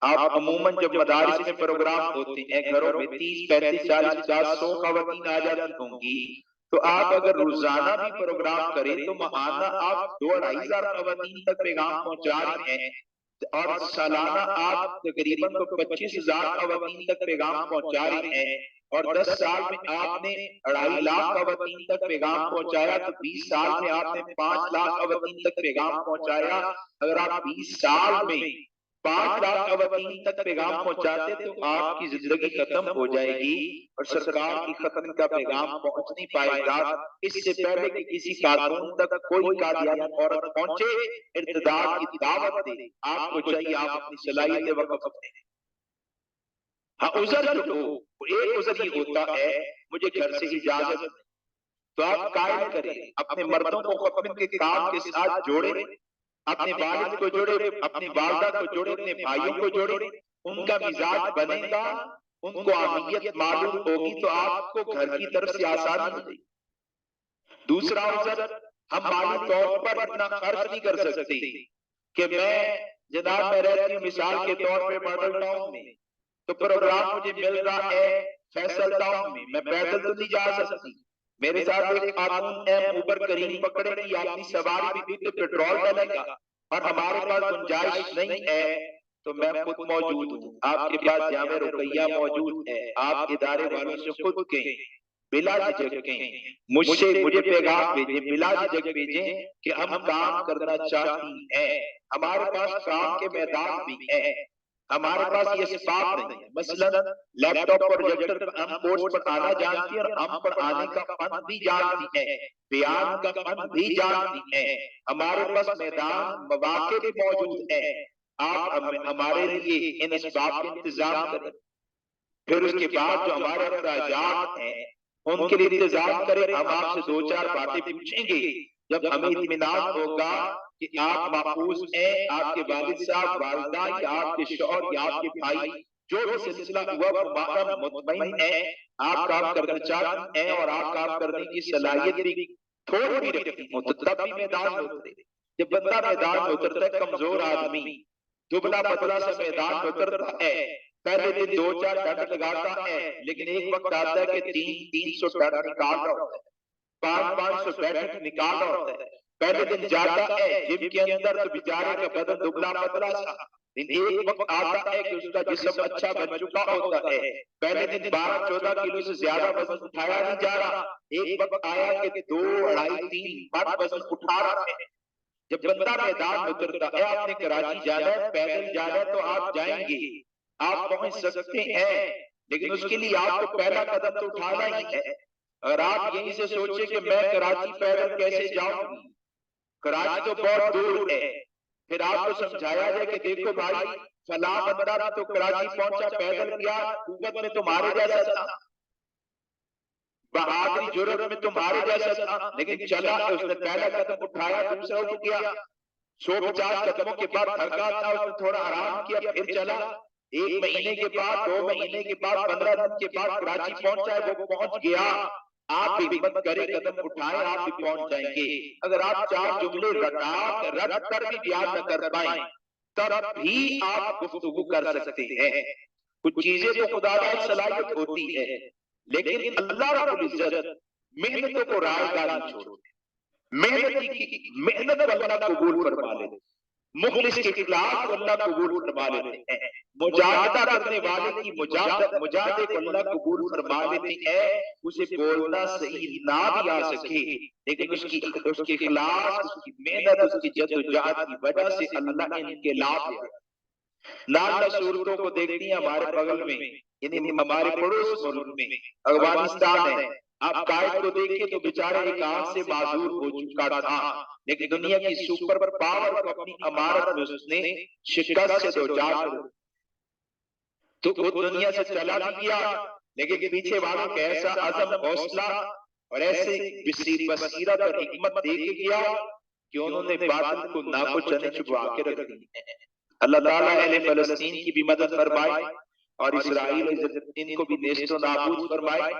A: आप अमूमन जब मदारिस में प्रोग्राम होते हैं घरों में 30, 35, 40, 50, 100 खवातीन आ जाती होंगी, तो आप अगर रोजाना भी प्रोग्राम करें तो महाना आप 2-2,500 खवातीन तक पैगाम पहुंचा रहे हैं, और सालाना आप तकरीबन तो 25,000 खवातीन तक पैगाम पहुंचा रहे हैं, और 10 साल में आपने 2.5 लाख खवातीन तक पैगाम पहुंचाया, तो 20 साल में आपने 5 लाख खवातीन तक पैगाम पहुंचाया। अगर आप 20 साल में 5 लाख खवातीन तक पैगाम पहुंचाते तो आपकी जिंदगी खत्म हो जाएगी और सरकार की खत्म का पैगाम पहुंच नहीं पाएगा। इससे पहले कि किसी खातून तक कोई कादियानी औरत पहुंचे, इर्तिदाद की दावत दे, आपको चाहिए आप अपनी सलाहियत वक़्फ़ करें। हाँ, उज़र जो एक उज़र ये होता है मुझे घर से इजाजत नहीं, तो आप कायम करें, अपने मर्दों को खत्म के काम के साथ जोड़े, अपने वालिद को जोड़े, अपनी वालदा को जोड़े, अपने भाइयों को जोड़े, उनका मिजाज बनेगा, उनको अहमियत मालूम होगी तो आपको घर की तरफ से आसानी हो जाएगी। दूसरा उज़र, हम माली तौर पर इतना खर्च नहीं कर सकते कि मैं जनाब मैं रहती हूँ मिसाल के तौर पे मॉडल टाउन में, तो प्रोग्राम मुझे मिल रहा है फैसल टाउन में, मैं पैदल तो नहीं जा सकती, मेरे साथ एक खातून है ऊबर करीम पकड़ेगी, अपनी सवारी भी तो पेट्रोल डलेगा और हमारे पास गुंजाइश नहीं है, तो मैं खुद मौजूद हूँ, आपके पास जामे रुकैया मौजूद है, आप इदारे वालों से खुद कहें, बिला झिझक कहें, मुझे पैगाम भेजें, बिला झिझक भेजें कि हम काम करना चाहती हैं, हमारे पास काम के मैदान भी है, हमारे पास ये असबाब नहीं है, मसलन लैपटॉप प्रोजेक्टर पर हम कोर्स पढ़ाना जानती है और हम पढ़ाने का फन भी जानती है, बयान का फन भी जानती है, हमारे पास मैदान मौके भी मौजूद है, आप हमारे लिए इन असबाब का इंतजाम करें। फिर उसके बाद जो हमारे अखराजात हैं उनके लिए इंतजाम करें। हम आपसे 2-4 बातें पूछेंगे, जब हमें इत्मीनान होगा कि आप महफूज हैं, आपके वालिद साहब, वालिदा या आपके शौहर या आपके भाई जो भी सिलसिला हुआ वो मातम मुतमईन है, आप काम करना चाहती हैं और आप काम करने की सलाहियत भी थोड़ी भी रखती हो, तो तब भी मैदान में उतरे। जब बंदा मैदान में उतरता है, कमजोर आदमी दुबला पतला सा मैदान में उतरता है, पहले दिन 2-4 डंड लगाता है, लेकिन एक वक्त आता है कि 300-300 डंड निकाल रहा होता है, 500-500 बैठक निकाल रहा होता है। पहले दिन जाता है जिम के अंदर तो बेचारे का बदन दुबला पतला सा, लेकिन एक वक्त आता है कि उसका जिस्म अच्छा बन चुका होता है, पहले दिन 12-14 किलो से ज्यादा वजन उठाया नहीं जा रहा, एक वक्त आया कि 2, 2.5, 3 फट वजन उठा रहा है। जब बंदा मैदान में उतरता है, आपने कराची जाना है, पैदल जाना है तो आप जाएंगे, आप पहुंच सकते हैं, लेकिन उसके लिए आपको पहला कदम तो उठाना ही है। अगर आप यहीं से सोचे कि मैं कराची पैदल कैसे जाऊंगी, कराची तो बहुत दूर है, फिर आपको समझाया जाए कि देखो भाई फला बंदा तो कराची पहुंचा पैदल गया, कुव्वत में तुम्हारे जैसा था, बहादुरी जुर्म में तुम्हारे जैसा था, लेकिन चला उसने पहला कदम उठाया, दूसरा उठ गया, 150 कदमों के बाद थका था, उसने थोड़ा आराम किया, फिर चला, 1 महीने के बाद, 2 महीने के बाद, 15 दिन के बाद कराची पहुंचा है, वो पहुंच गया। आप भी हिम्मत करें, कदम उठाएं, आप भी पहुंच जाएंगे। अगर आप 4 जुमले रट कर भी बयान न कर पाए तब भी आप गुफ्तगू कर सकते हैं। कुछ चीजें तो खुदा की सलाहियत होती है, लेकिन अल्लाह रब्बुल इज्जत मेहनतों को रायगार नहीं छोड़ते, मेहनत को अल्लाह कबूल फरमा लेते, मुखलिस के इखलास को अल्लाह कबूल फरमा लेते हैं, मुजाहिदा करने वाले की मुजाहिदे को अल्लाह कबूल फरमा लेते हैं। उसे बोलना सही ना भी आ सके, लेकिन उसके इखलास, उसकी मेहनत, उसकी जद्दोजहद की वजह से अल्लाह इनके लाभ दे। नाला सूरतों को देखती हैं हमारे बगल में, यानी हमारे पड़ोस मुल्क में अफगानिस्तान है, आप कायद को देखिए तो बेचारे एक आंख से माजूर हो चुका था, लेकिन दुनिया की सुपर पावर को अपनी अमारत में उसने शिकस्त से दो चार, तो वो दुनिया से चला भी गया, लेकिन पीछे वालों का ऐसा अज़म, हौसला और ऐसे बसीरत और हिकमत दे के गया कि उन्होंने बातिल को नाको चने छुपा के रख दी। अल्लाह ताला अहले फ़लस्तीन की भी मदद फरमाए और इस्राईल इनको भी नेस्तो नाबूद फरमाए,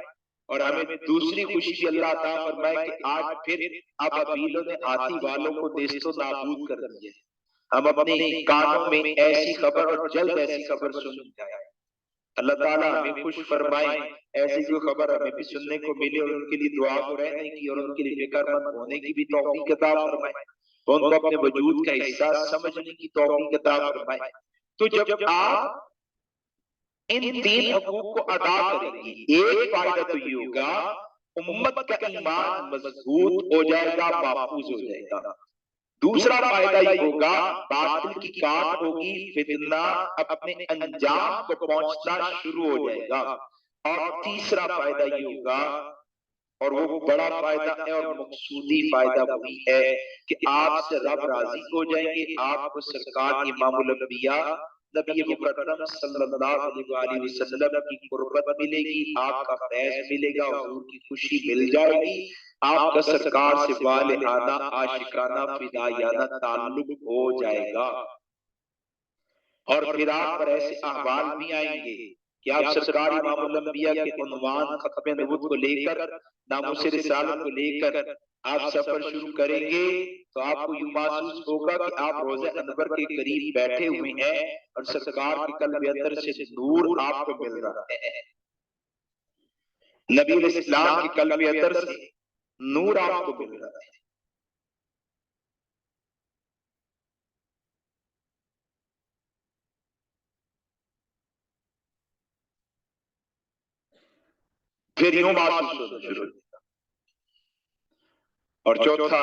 A: और हमें दूसरी खुशी भी अल्लाह अता फरमाए कि आज फिर अबाबीलों ने हाथी वालों को नेस्तो नाबूद कर दिया। हम अपने कानों में ऐसी खबर और जल्द ऐसी खबर सुन जाए। अल्लाह ताला हमें खुश फरमाए, ऐसी कोई खबर हमें भी सुनने को मिले और उनके लिए दुआ को रहने की और उनके लिए फिक्रमंद होने की भी तौफीक अता फरमाए, उनको अपने वजूद का हिस्सा समझने की तौफीक अता फरमाए। तो जब आप इन तीन हकूक को अदा करेंगे, एक फायदा तो ये होगा, उम्मत का ईमान मजबूत हो जाएगा, महफूज हो जाएगा। दूसरा फायदा ये होगा, बातिल की काट होगी, फितना अपने अंजाम को पहुंचना शुरू हो जाएगा। और तीसरा फायदा ये होगा, और वो बड़ा फायदा है और मकसूदी फायदा वही है कि आपसे रब राजी हो जाएंगे, आपको सरकार इमामुल अंबिया नबी मुकर्रम सल्लल्लाहु अलैहि वसल्लम की कुर्बत मिलेगी, आपका फैज़ मिलेगा, हुजूर की खुशी मिल जाएगी, आपका सरकार से वालिहाना आशिकाना फिदायाना ताल्लुक हो जाएगा। और फिर आप पर ऐसे अहवाल भी आएंगे कि आप सरकार इमामुल अंबिया के उन्वान खत्म नबूवत को लेकर, नामूस रिसालत को लेकर आप सफर शुरू करेंगे, तो आपको यूं महसूस होगा कि आप रोज़े अनवर के करीब बैठे हुए हैं और सरकार के कल्ब अंदर से नूर आपको मिल रहा है। नबी इस्लाम के कल्ब अंदर से नूर आपको मिल रहा है। फिर यूं महसूस होना शुरू। और चौथा,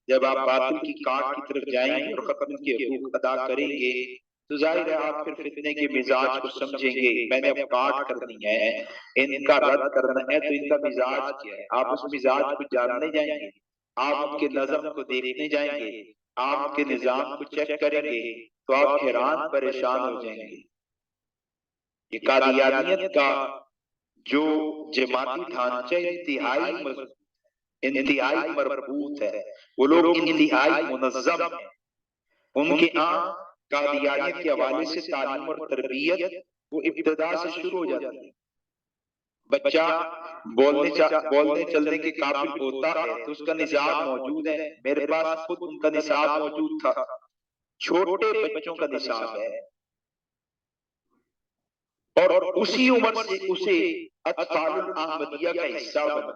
A: जब आप बातिल की काट की तरफ जाएंगे और खत्म के हकूक अदा करेंगे, तो जाहिर है आप फिर फितने के मिजाज को समझेंगे। मैंने अब काट करनी है, इनका रद्द करना है, तो इनका मिजाज क्या है, आप उस मिजाज को जानने जाएंगे, आप उनके नज़म को देखने जाएंगे, आप उनके निजाम को चेक करेंगे, तो आप हैरान परेशान हो जाएंगे। ये कादियानियत का जो जमाती ढांचा इंतहाई मरबूत है, वो लोग इंतहाई मुनज़्ज़म है। उनके यहाँ कादियानियत के हवाले से तालीम और तरबियत वो इब्तिदा से शुरू हो जाती है। बच्चा बोलने चलने के काबिल होता है तो उसका निसाब मौजूद है। मेरे पास खुद उनका निसाब मौजूद था, छोटे बच्चों का निसाब है, और उसी उम्र से उसे अत्फालुल अहमदिया का हिस्सा बना।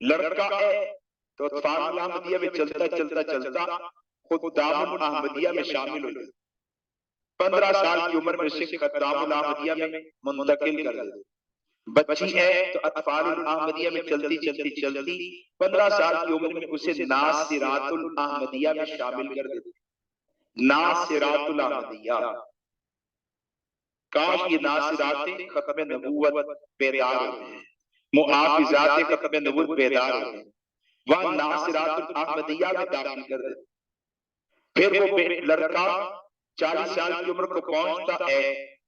A: लड़का है तो अत्फालुल अहमदिया में चलता चलता चलता खुद्दामुल अहमदिया में शामिल हो गया। 15 साल की उम्र में उसे खुद्दामुल अहमदिया में मुंतकिल कर दिया। बच्ची है तो अत्फालुल अहमदिया में चलती चलती चलती 15 साल की उम्र में उसे नासिरातुल अहमदिया में शामिल कर दिया। नासिरातुल अहमदिया, काश ये नासिरातें खत्म नबूवत बेदार हो, मुहाफिजाते खत्म नबूवत बेदार हो, वह नासिरातुल अहमदिया में दाखिल कर दे। फिर वो लड़का 40 साल की उम्र को पहुंचता है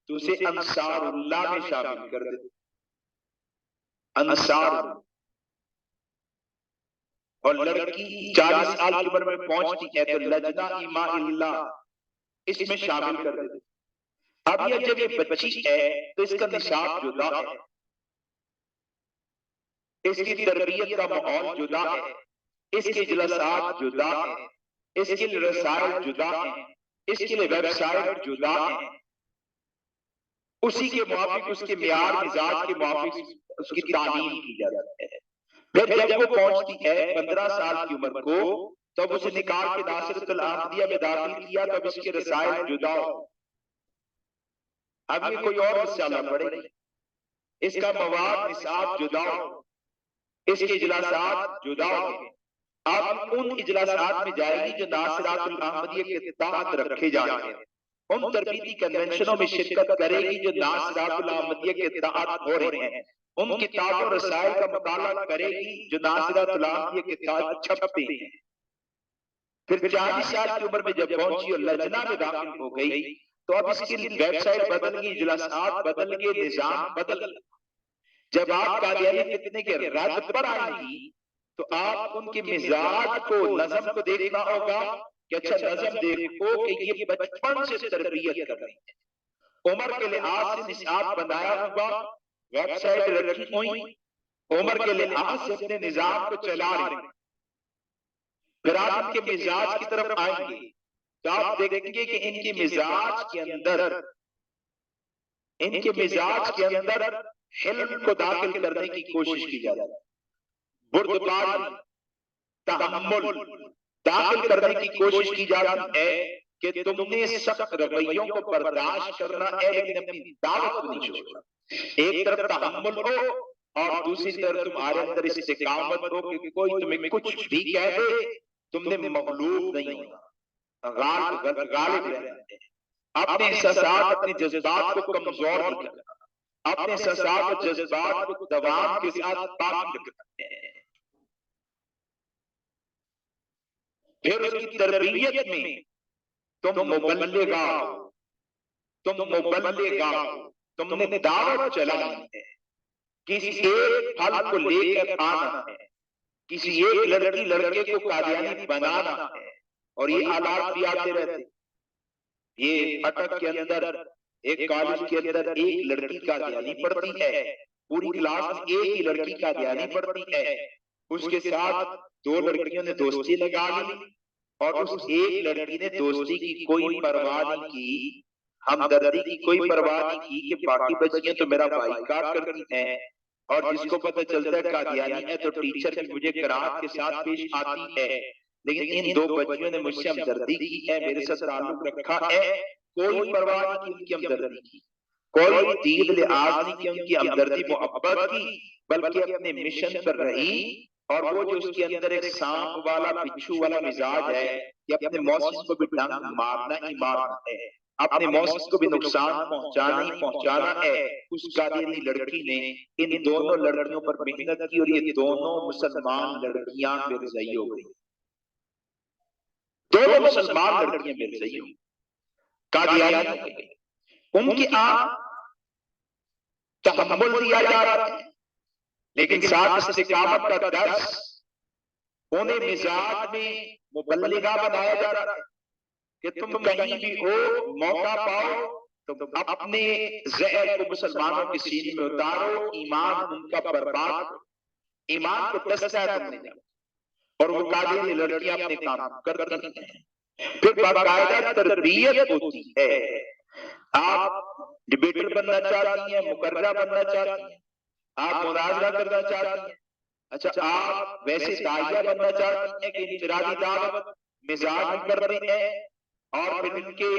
A: तो उसे अंसारुल्लाह में शामिल कर दे। अंसार, और लड़की 40 साल की उम्र में पहुंचती है तो लजना इमा इसमें शामिल कर दे। अब ये जब ये बच्ची है तो इसका निशाब जुदा है, इसकी तरबियत का माहौल जुदा है, इसके जलसात जुदा है, इसके लिए रसायल जुदा है, इसके लिए वेबसाइट जुदा है, उसी के मुआफिक उसके मियार मिजाज के मुआफिक उसकी तालीम की जाती है। फिर जब वो पहुंचती है 15 साल की उम्र को, तब उसे निकाल के नासिरतुल अहमदिया में दाखिल किया, तब इसके रसायल जुदा हो। अब ये कोई और मसला पड़े, इसका मवाद निसाब जुदा हो, इसके इजलासात जुदा हो। अब उन इजलासात में जाएगी जो नासिरातुल अहमदिया के तहत रखे जाएंगे, उन तरबीती कन्वेंशनों में शिरकत करेगी जो नासिरातुल अहमदिया के तहत हो रहे हैं, उन किताबों रसायल का मुताला करेगी जो नासिरातुल अहमदिया के तहत छपते हैं। फिर 40 साल की उम्र में जब पहुंची और लजना में दाखिल हो गई, तो अब इसकी वेबसाइट बदल गई, इजलासात बदल गए, निजाम बदल। जब आप कादियानी फितने के रद्द पर आएंगी तो आप उनके मिजाज को, नज़म को देखना होगा कि अच्छा नज़म देखो कि ये बचपन से तरबियत कर रही है, उम्र के लिहाज से निसाब बनाया हुआ, वेबसाइट रखी हुई, उम्र के लिहाज से अपने निजाम को चला रही। फिर आप इनके मिजाज की तरफ आएंगे तो आप देखेंगे कि इनके मिजाज के अंदर हिल्म को दाखिल करने की कोशिश की जा रही है, बुर्दबारी, तहम्मुल दाखिल करने की कोशिश की जा रही है कि तुमने सख्त रवैयों को बर्दाश्त करना है लेकिन अपनी दावत को नहीं छोड़ना। एक तरफ तहम्मुल हो और दूसरी तरफ तुम्हारे अंदर इस्तिकामत हो कि कोई तुम्हें कुछ भी कह दे तुमने मगलूब नहीं होना, गालिब रहना है। अपने एहसासात अपने जज्बात को कमजोर नहीं करना, अपने एहसासात और जज्बात को दवाम के साथ बाकी रखते हैं। फिर उसकी तरबियत में तुम मुबल्लिगा हो, तुमने दावत चलानी है, किसी एक फल को लेकर आना है, किसी एक लड़की लड़के को कादियानी बनाना है। और ये हालात भी आते रहते। ये अटक के अंदर एक कॉलेज के अंदर एक लड़की कादियानी पढ़ती है, पूरी क्लास में एक ही लड़की कादियानी पढ़ती है, उसके साथ दो लड़कियों ने दोस्ती लगा ली और उस एक लड़की ने दोस्ती की कोई परवाह नहीं की, हमदर्दी की कोई परवाह नहीं की कि बाकी बच्चियां तो मेरा बाइकाट करती हैं और जिसको पता चलता है कादियानी है तो टीचर भी मुझे कराहत के साथ पेश आती है, लेकिन इन दो बच्चियों ने मुझसे हमदर्दी की है, मेरे साथ ताल्लुक रखा है, कोई परवाह नहीं की उनकी हमदर्दी की, कोई दीद लिहाज नहीं की उनकी हमदर्दी मोहब्बत की, बल्कि अपने मिशन पर रही। और वो जो उसके अंदर एक सांप वाला बिच्छू वाला मिजाज है कि अपने मौसम को भी डंक मारना ही मारना है, अपने मौसम को भी नुकसान पहुंचाना ही पहुंचाना है, उस कादियानी लड़की ने इन दोनों लड़कियों पर मेहनत की और ये दोनों मुसलमान लड़कियां मिर्ज़ाई हो गई। दोनों मुसलमान लड़कियां मिर्ज़ाई हो गई, कादियानी हो गई। उनकी आप तहम्मुल दिया जा रहा है, लेकिन साथ इस्तिकामत का दर्स उन्हें मिजाज में मुबल्लिगा बनाया जा रहा है कि तुम कहीं भी हो, मौका पाओ तो अपने ज़हर को मुसलमानों के सीने में उतारो, ईमान उनका बर्बाद, ईमान को टसता है तुमने। और वो कादियानी लड़कियां अपने काम करती हैं। फिर बाकायदा तरबियत होती है। आप डिबेटर बनना चाहती हैं, मुकर्रा बनना चाहती हैं, आप मुनाजरा करना चाहती हैं, अच्छा आप वैसे दाइया बनना चाहती हैं कि इंफरादी दावत मिजाज कर रहे हैं और फिर उनके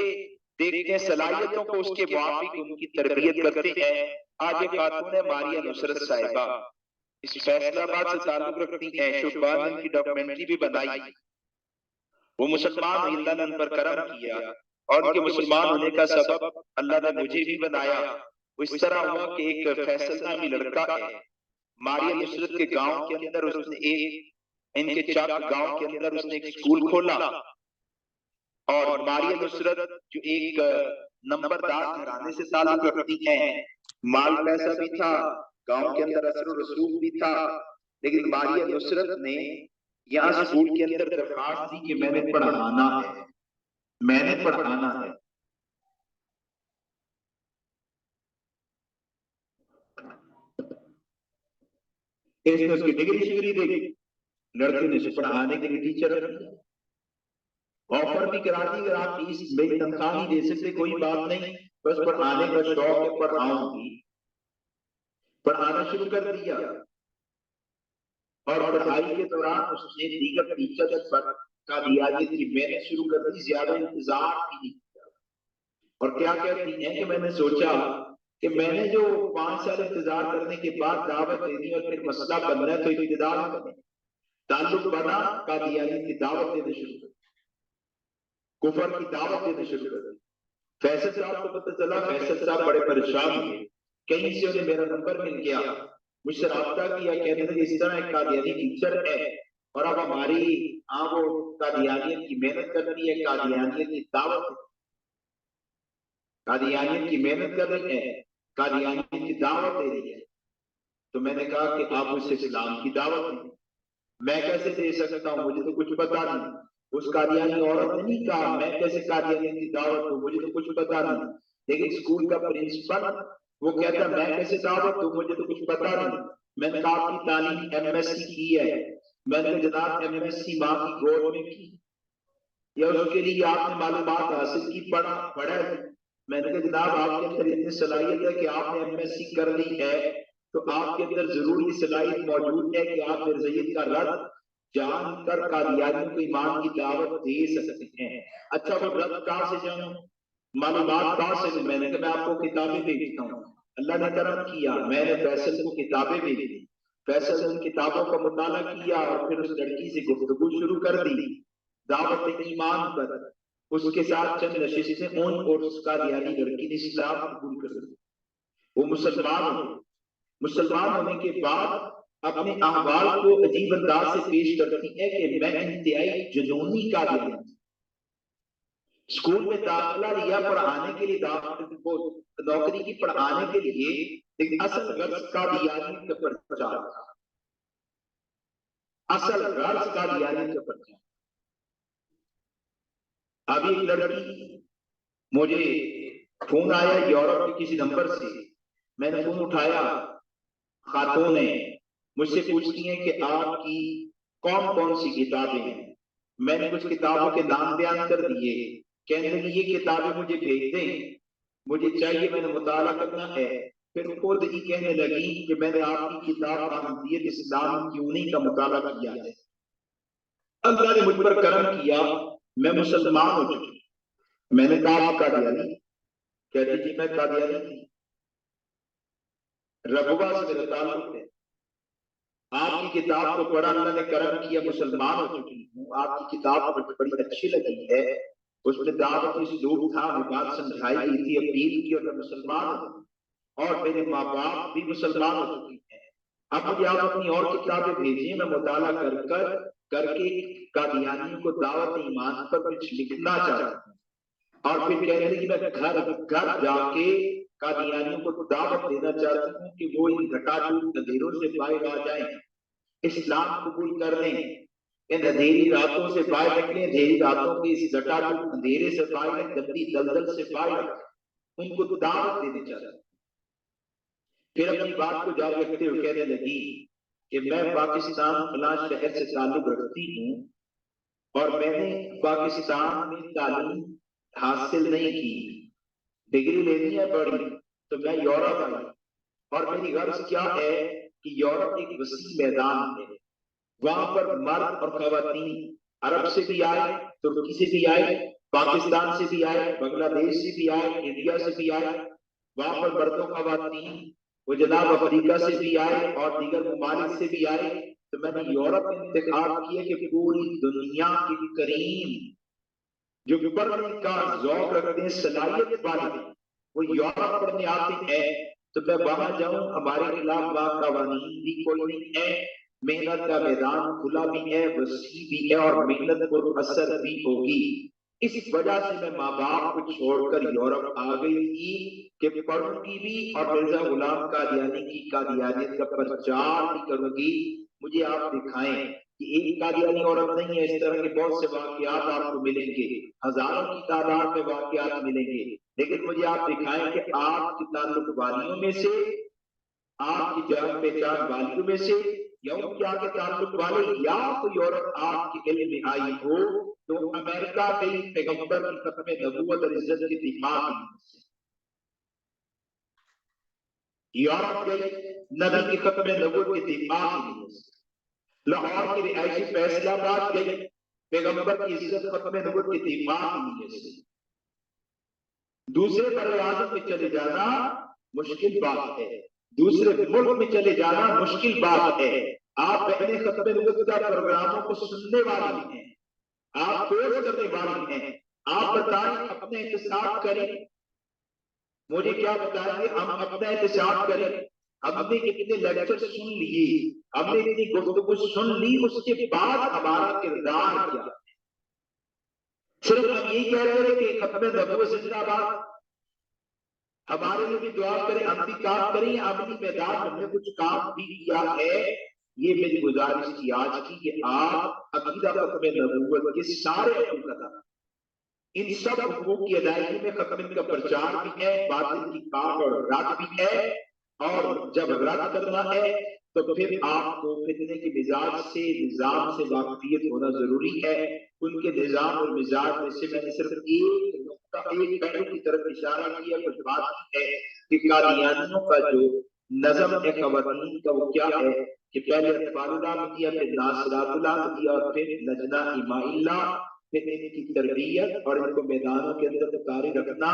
A: देखते हैं सलाहियतों को उसके मुआफिक उनकी तरबियत करते हैं। आज एक खातून है मारिया नुसरत साहिबा, इस फैसलाबाद से ताल्लुक रखती हैं, शुभानंद की डॉक्यूमेंट्री भी बनाई। वो मुसलमान, अल्लाह ने उन पर करम किया और उनके मुसलमान होने का सबब अल्लाह ने मुझे भी बनाया। इस तरह हुआ कि एक फैसल नामी लड़का है मारिया नुसरत के गांव के अंदर, उसने इनके चाक गांव के अंदर उसने एक स्कूल खोला और मारिया नुसरत जो एक नंबरदार घराने से ताल्लुक रखती हैं, माल पैसा भी था, गांव के अंदर असर रसूख भी था, लेकिन मारिया नुसरत ने यहाँ स्कूल के अंदर दरखास्त दी कि मैंने पढ़ाना है, मैंने पढ़ाना है। इसने उसकी डिग्री शिग्री देखी, लड़के ने उसे पढ़ाने के लिए टीचर ऑफर भी करा दी, अगर आप फीस मेरी तनख्वाह नहीं दे सकते कोई बात नहीं, बस पढ़ाने का शौक है, पढ़ाऊंगी। पढ़ाना शुरू कर दिया और पढ़ाई के दौरान उसने दीगर टीचर पर कादियानियत की मेहनत शुरू कर दी, ज्यादा इंतजार भी नहीं किया। और क्या कहती हैं कि मैंने सोचा कि मैंने जो 5 साल इंतजार करने के बाद दावत देनी और फिर मसला बनना है तो इब्तिदा बने, ताल्लुक बना, कादियानियत की दावत देने शुरू कर, कुफर की दावत देने शुरू कर दी। फैसल साहब को पता चला, फैसल साहब बड़े परेशान हुए, कहीं से उन्हें मेरा नंबर मिल गया, मुझसे राब्ता किया, कहने लगे इस तरह एक कादियानी टीचर है और अब हमारी वो कादियानियत की मेहनत कर रही है, कादियानियत की दावत, कादियानियत की मेहनत कर रही है, कादियानियत की दावत दे रही है। तो मैंने कहा कि आप उसे इस्लाम की दावत दें। मैं कैसे दे सकता हूँ, मुझे तो कुछ पता नहीं। उस कादियानी औरत ने नहीं कहा मैं कैसे कादियानी की दावत दूं, मुझे तो कुछ पता नहीं। लेकिन स्कूल का प्रिंसिपल वो कहता मैं कैसे दावत दूं, मुझे तो कुछ पता नहीं। मैंने कहा आपकी तालीम MSc की है, मैंने जनाब MSc माँ की गोद में की या उसके लिए आपने मालूमात हासिल की, पढ़ा। मैंने कहा जनाब आपके अंदर इतनी सलाहियत है कि आपने MSc कर ली है, तो आपके अंदर जरूर ये सलाहियत मौजूद है कि आप मिर्ज़ाइयत का रद्द जानकर कादियानियों को ईमान की दावत दे सकते हैं। अच्छा, वो रद्द कहाँ से जानूं, मालूमात कहाँ से? मैंने कहा मैं आपको किताबें भेजता हूँ। अल्लाह ने करम किया, मैंने फैसल को किताबें भेजी। फैसल ने उन किताबों का मुताला किया और फिर उस लड़की से गुफ्तगू शुरू कर दी दावत ईमान पर। उसके साथ चंद नशिस्तें उन और उसका यानी लड़की ने इस्लाम कबूल कर ली। वो मुसलमान हो। मुसलमान होने के बाद अपने अहवाल को अजीब अंदाज से पेश करती है कि मैं इंतहाई जुनूनी का स्कूल में दाखिला लिया पढ़ाने के लिए, नौकरी की पढ़ाने के लिए, लेकिन असल गर्ज का दियानी का प्रचार था। असल गर्ज का दियानी का प्रचार। अभी एक लड़की, मुझे फोन आया यूरोप के किसी नंबर से, मैंने फोन उठाया, खातून है, मुझसे पूछती हैं कि आपकी कौन कौन सी किताबें हैं। मैंने कुछ किताबों के नाम बयान कर दिए। कहने लगी ये किताबें मुझे भेज दें, मुझे चाहिए, मैंने मुताला करना है। फिर खुद ही कहने लगी कि मैंने आपकी किताब अहमियत इस्लाम की उन्हीं का मुताला किया है। अल्लाह ने मुझ पर करम किया, मैं मुसलमान हो चुकी। मैंने कहा आप कादियानी? कहती जी मैं कादियानी थी, रबुआ से मेरा ताल्लुक है। आपकी किताब को पढ़ा, अल्लाह ने करम किया, मुसलमान हो चुकी हूँ। आपकी किताब बड़ी अच्छी लगी है, उसमें दावत इसलूब था, बात समझाई गई थी, अपील की, और मैं मुसलमान हूँ और मेरे माँ बाप भी मुसलमान हो चुके हैं। अब मुझे आप अपनी और किताबें भेजिए, मैं मुताला करके कादियानियों को दावत ईमान पर कुछ लिखना चाहता हूँ। और फिर कहने लगी मैं घर घर जाके कादियानियों को दावत देना चाहती हूँ कि वो इन घटाटूट अंधेरों से बाहर आ जाएं, इस्लाम कबूल कर लें, इन अंधेरी रातों से बाहर निकले, अंधेरी रातों के इस घटाटूट अंधेरे से बाहर, गंदी दलदल से बाहर, उनको दावत देने चाहती हूँ। फिर अपनी बात को जारी रखते हुए कहने लगी कि मैं पाकिस्तान फलां शहर से ताल्लुक रखती हूँ और मैंने पाकिस्तान में तालीम हासिल नहीं की, डिग्री लेनी है बड़ी, तो मैं यूरोप आई। और मेरी गर्ज क्या है कि यूरोप एक वसी मैदान है, वहां पर मर्द और खवातीन अरब से भी आए, तुर्की से भी आए, पाकिस्तान से भी आए, बांग्लादेश से भी आए, इंडिया से भी आए। वहां पर मर्दों खवातीन वो जनाब अफ्रीका से भी आए और दीगर ममालिक से भी आए। तो मैंने यूरोप में इंतखाब किया कि पूरी दुनिया के करीम जो पढ़ने का ज़ौक़ रखते हैं, सलाहियत वाले, वो यूरोप पढ़ने आते हैं, तो मैं वहां जाऊं। हमारे खिलाफ वहां कवानीन भी कोई नहीं है, मेहनत का मैदान खुला भी है, वसी भी है और मेहनत को असर भी होगी। इस वजह से मैं माँ बाप को छोड़कर यूरोप आ गई थी कि पढ़ूंगी भी और मिर्जा गुलाम कादियानी की कादियानियत का प्रचार भी करूंगी। मुझे आप दिखाएं कि एक कादियानी औरत नहीं है, इस तरह के बहुत से वाकयात आपको मिलेंगे, हजारों की तादाद में वाकयात मिलेंगे, लेकिन मुझे आप दिखाएं कि आपकी ताल्लुक वालियों में से, आपकी जान पहचान वालियों में से, या उनके आगे ताल्लुक वाले, या कोई औरत आपके इल्म में आई हो तो अमेरिका गई पैगंबर की खत्म नबूवत और इज्जत की दिफा की, यूरोप गई नबी की खत्म नबूवत की दिफा की, लाहौर की रिहायशी फैसलाबाद गई पैगंबर की इज्जत खत्म नबूवत की दिफा की। दूसरे बड़े आज़म में चले जाना मुश्किल बात है, दूसरे मुल्क में चले जाना मुश्किल बात है। आप पहले खत्म नबूवत का प्रोग्रामों को सुनने वाली हैं, आप कोर्स करने वाली हैं, आप बताएं अपने एहतिसाब करें, मुझे क्या बताएंगे, हम अपना एहतिसाब करें। हमने कितने लेक्चर सुन लिए, हमने इतनी गुफ्तगू सुन ली, उसके बाद हमारा किरदार क्या? सिर्फ हम यही कह रहे हैं कि खत्म नबूवत जिंदाबाद, हमारे लिए भी दुआ करें, हम भी काम करें, अमली मैदान हमने कुछ काम भी किया है। ये मेरी गुजारिश थी आज की कि आप अकीदा खत्म नबूवत के सारे हुकूक अदा, इन सब हुकूक की अदायगी में खत्म का प्रचार भी है, बातिल की काट और रद्द भी है, और जब रद्द करना है तो फिर आपको फितने के मिजाज से निजाम से वाकफियत होना जरूरी है। उनके निजाम और मिजाज में से मैंने सिर्फ एक नुक्ता, एक पहलू की तरफ इशारा किया, कुछ बात है कि कादियानियों का जो नजम है खवातीन का वो क्या है कि पहले अतफालुल्लाह दिया, फिर नासरातुल्लाह दिया, और फिर लजना इमाइल्ला, फिर इनकी तरबियत और इनको मैदानों के अंदर उतारे रखना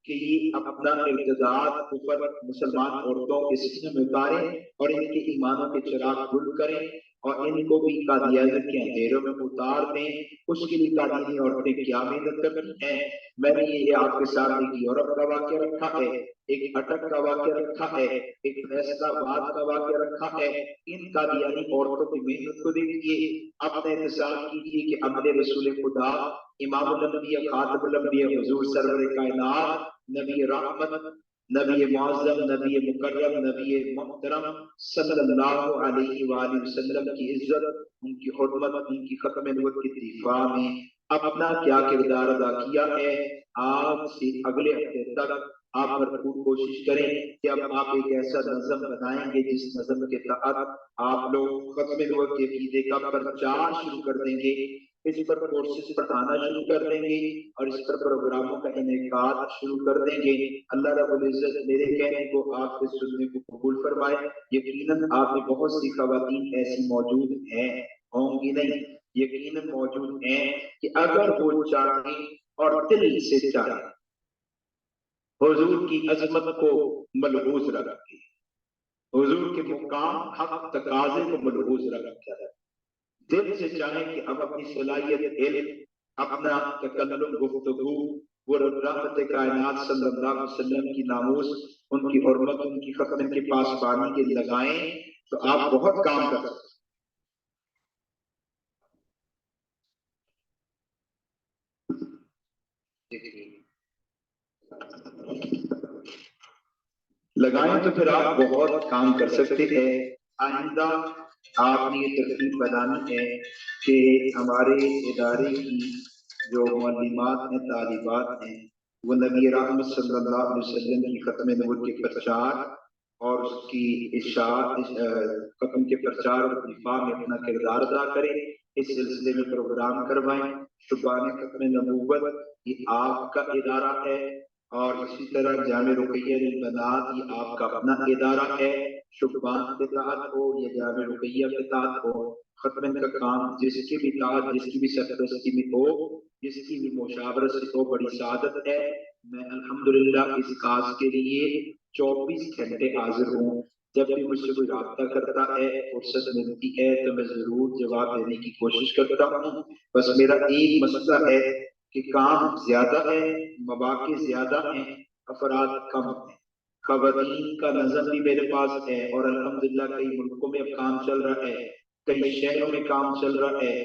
A: कि ये अपना इर्तिदाद ऊपर मुसलमान औरतों के सीने में उतारे और इनके ईमानों के चिराग गुल करें और इनको भी कादियानियत के अंधेरों में उतार दें। उसके लिए कादियानी औरतें क्या मेहनत करती हैं। मैंने ये आपके सामने एक यूरोप का वाक्य रखा है, एक अटक का वाक्य रखा है, एक फैसलाबाद का वाक्य रखा है। इन कादियानी औरतों की मेहनत को देखिए, अपने इंतजार कीजिए कि अपने रसूल खुदा इमामुल अंबिया खातमुल अंबिया हुजूर सरवर कायनात नबी रहमत नबी मुअज़्ज़म नबी मुकर्रम नबी मुहतरम सल्लल्लाहु अलैहि वसल्लम की इज्जत, उनकी हुर्मत, उनकी खत्म नबुव्वत की दिफा में अपना क्या किरदार अदा किया है। आज से अगले हफ्ते तक आप भरपूर कोशिश करें कि अब आप एक ऐसा नज़म बनाएंगे जिस नज़म के तहत आप लोग खत्म नबुव्वत के अकीदे का प्रचार शुरू कर देंगे, इस पर कोर्सेज पढ़ाना शुरू कर देंगे और इस पर प्रोग्रामों का इनेकाद शुरू कर देंगे। अल्लाह रब्बुल इज्जत मेरे कहने को आपके सुनने को कबूल फरमाए। यकीनन आप में बहुत सी खवातीन ऐसी मौजूद हैं, होंगी नहीं, यकीनन मौजूद हैं कि अगर वो चाहे और दिल से चाहे हुजूर की अजमत को मलबूस रखे, हुजूर के मुकाम हक तकाजे को मलबूस रखे, दिल से चाहे कि हम अपनी सलाहियत इल्म, अपना तकल्लुम गुफ्तगू वो रहमत कायनात सल्लल्लाहु अलैहि वसल्लम की नामूस, उनकी हुर्मत, उनकी खत्म के पास पानी के लगाएं तो आप बहुत काम कर सकते लगाएं तो फिर आप बहुत काम कर सकते हैं। आइंदा आपने ये तरकीब बनानी है कि हमारे इदारे की जो मुअल्लिमात हैं, तालिबात हैं, वो नबी रहमत सल्लल्लाहु अलैहि वसल्लम की खत्म नबुव्वत के प्रचार और उसकी खत्म के प्रचार और दिफा में अपना किरदार अदा करें। इस सिलसिले में प्रोग्राम करवाएं। शुबान खत्म नबुव्वत ये आपका इदारा है और इसी तरह जामे रुकैया बनात ये आपका अपना इदारा है। शुबान के तहत हो या जामे रुकैया के तहत हो, खत्म का काम जिसकी भी तहत, जिसकी भी सरपरस्ती में हो, जिसकी भी मुशावरत से हो, बड़ी सादत है। मैं अल्हम्दुलिल्लाह इस काज के लिए 24 घंटे हाजिर हूँ। जब भी मुझसे कोई राब्ता करता है, फुर्सत मिलती है तो मैं जरूर जवाब देने की कोशिश करता हूँ। बस मेरा एक मसला है कि काम ज्यादा है, मौके ज्यादा हैं, अफराद कम है। खवातीन का नजम भी मेरे पास है और अल्हम्दुलिल्लाह कई मुल्कों में अब काम चल रहा है, कई शहरों में काम चल रहा है।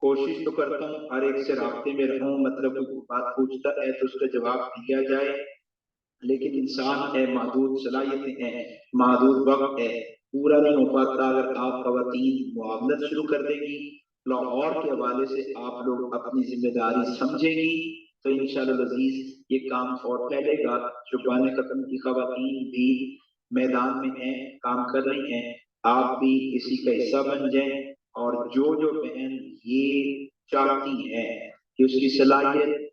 A: कोशिश तो करता हूँ हर एक से राब्ते में रहूं, मतलब कोई बात पूछता है तो उसका जवाब दिया जाए, लेकिन इंसान है, महदूद सलाहियतें हैं, महदूद वक्त है, पूरा नहीं हो पाता। अगर आप खवातीन मुआवनत शुरू कर देंगी, लाहौर के हवाले से आप लोग अपनी जिम्मेदारी समझेंगी तो इंशाअल्लाह अजीज ये काम और फैलेगा। शुबान खत्म की खवातीन भी मैदान में हैं, काम कर रही हैं, आप भी इसी का हिस्सा बन जाएं और जो जो बहन ये चाहती हैं कि उसकी सलाहियत,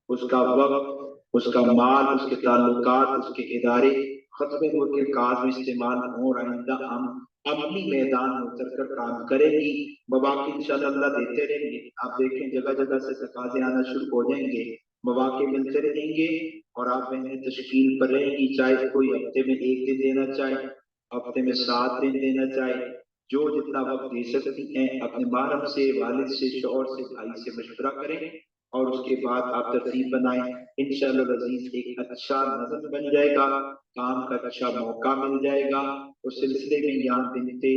A: उसका वक्त, उसका माल, उसके ताल्लुकात, उसके इदारे खत्म के काज में इस्तेमाल हो, आइंदा हम अपनी मैदान में उतर कर काम करेंगी। मौके इंशाअल्लाह देते रहेंगे। आप देखें जगह जगह से तकाजे आना शुरू हो जाएंगे, मौके मिलते रहेंगे और आप बहनें तशकील पर रहेंगी, चाहे कोई हफ्ते में 1 दिन देना चाहे, हफ्ते में 7 दिन देना चाहे, जो जितना वक्त दे सकती हैं अपने महरम से, वालिद से, शौहर से, भाई से मशवरा करें और उसके बाद आप तरतीब बनाएं। इंशाअल्लाह अजीज एक अच्छा नज़म बन जाएगा, काम का अच्छा मौका मिल जाएगा। उस सिलसिले में यहाँ बिनते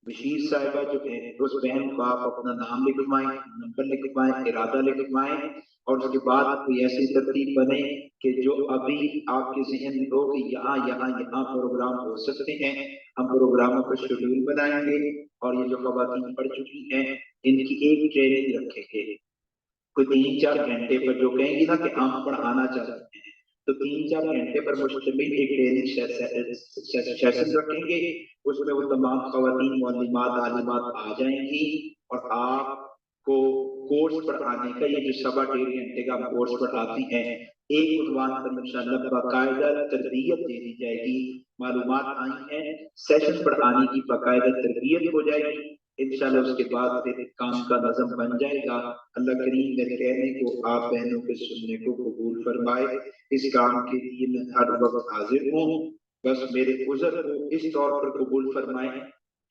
A: बशीर साहिबा जो है, उस बहन को आप अपना नाम लिखवाएं, नंबर लिखवाएं, इरादा लिखवाएं और उसके बाद कोई ऐसी तरतीब बने कि जो अभी आपके जहन में हो कि यहाँ यहाँ यहाँ प्रोग्राम हो सकते हैं, हम प्रोग्रामों का शेड्यूल बनाएंगे और ये जो खवातीन पढ़ चुकी हैं इनकी एक ट्रेनिंग रखेंगे। कोई 3-4 घंटे पर जो कहेंगी ना कि हम पढ़ाना चाहते हैं तो 3-4 घंटे पर मुश्तमिल एक डेली सेशन रखेंगे। उसमें वो तमाम ख़वातीन मुअल्लिमात आलिमात आ जाएंगी और आपको कोर्स पर आने का, ये जो 1.5 घंटे का कोर्स पर आती हैं, एक उन्वान पर इंशाअल्लाह बाकायदा तरबियत दे दी जाएगी। मालूमात आई हैं, सेशन पर आने की बाकायदा तरबियत हो जाएगी इंशाअल्लाह। उसके बाद फिर काम का नज़म बन जाएगा। अल्लाह करीम मेरे कहने को आप बहनों के सुनने को कबूल फरमाए। इस काम के लिए मैं हर वक्त हाजिर हूँ। बस मेरे उज़र को इस तौर पर कबूल फरमाए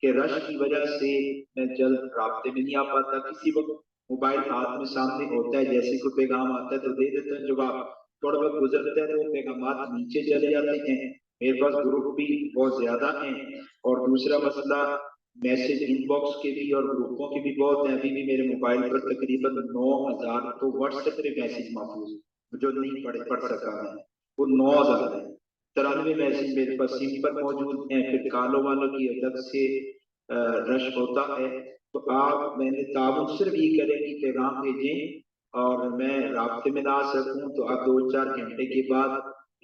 A: कि रश की वजह से मैं जल्द राब्ते में नहीं आ पाता। किसी वक्त मोबाइल हाथ में सामने होता है, जैसे कोई पैगाम आता है तो दे देते हैं जवाब, थोड़ा वक्त गुजरता है तो पैगाम नीचे चले जाते हैं। मेरे पास ग्रुप भी बहुत ज्यादा हैं और दूसरा मसला मैसेज इनबॉक्स के भी और ग्रुपों के भी बहुत हैं। अभी भी मेरे मोबाइल पर तकरीबन 9000 तो व्हाट्सएप पे मैसेज महफूज जो नहीं पढ़ सका है, वो 9000 है। 93 मैसेज मेरे पास सिम पर मौजूद हैं। फिर कालों वालों की अलग से रश होता है। तो आप मैंने ताबुन सिर्फ ये करें कि पैगाम भेजें और मैं राब्ते में ना आ सकूं तो आप 2-4 घंटे के बाद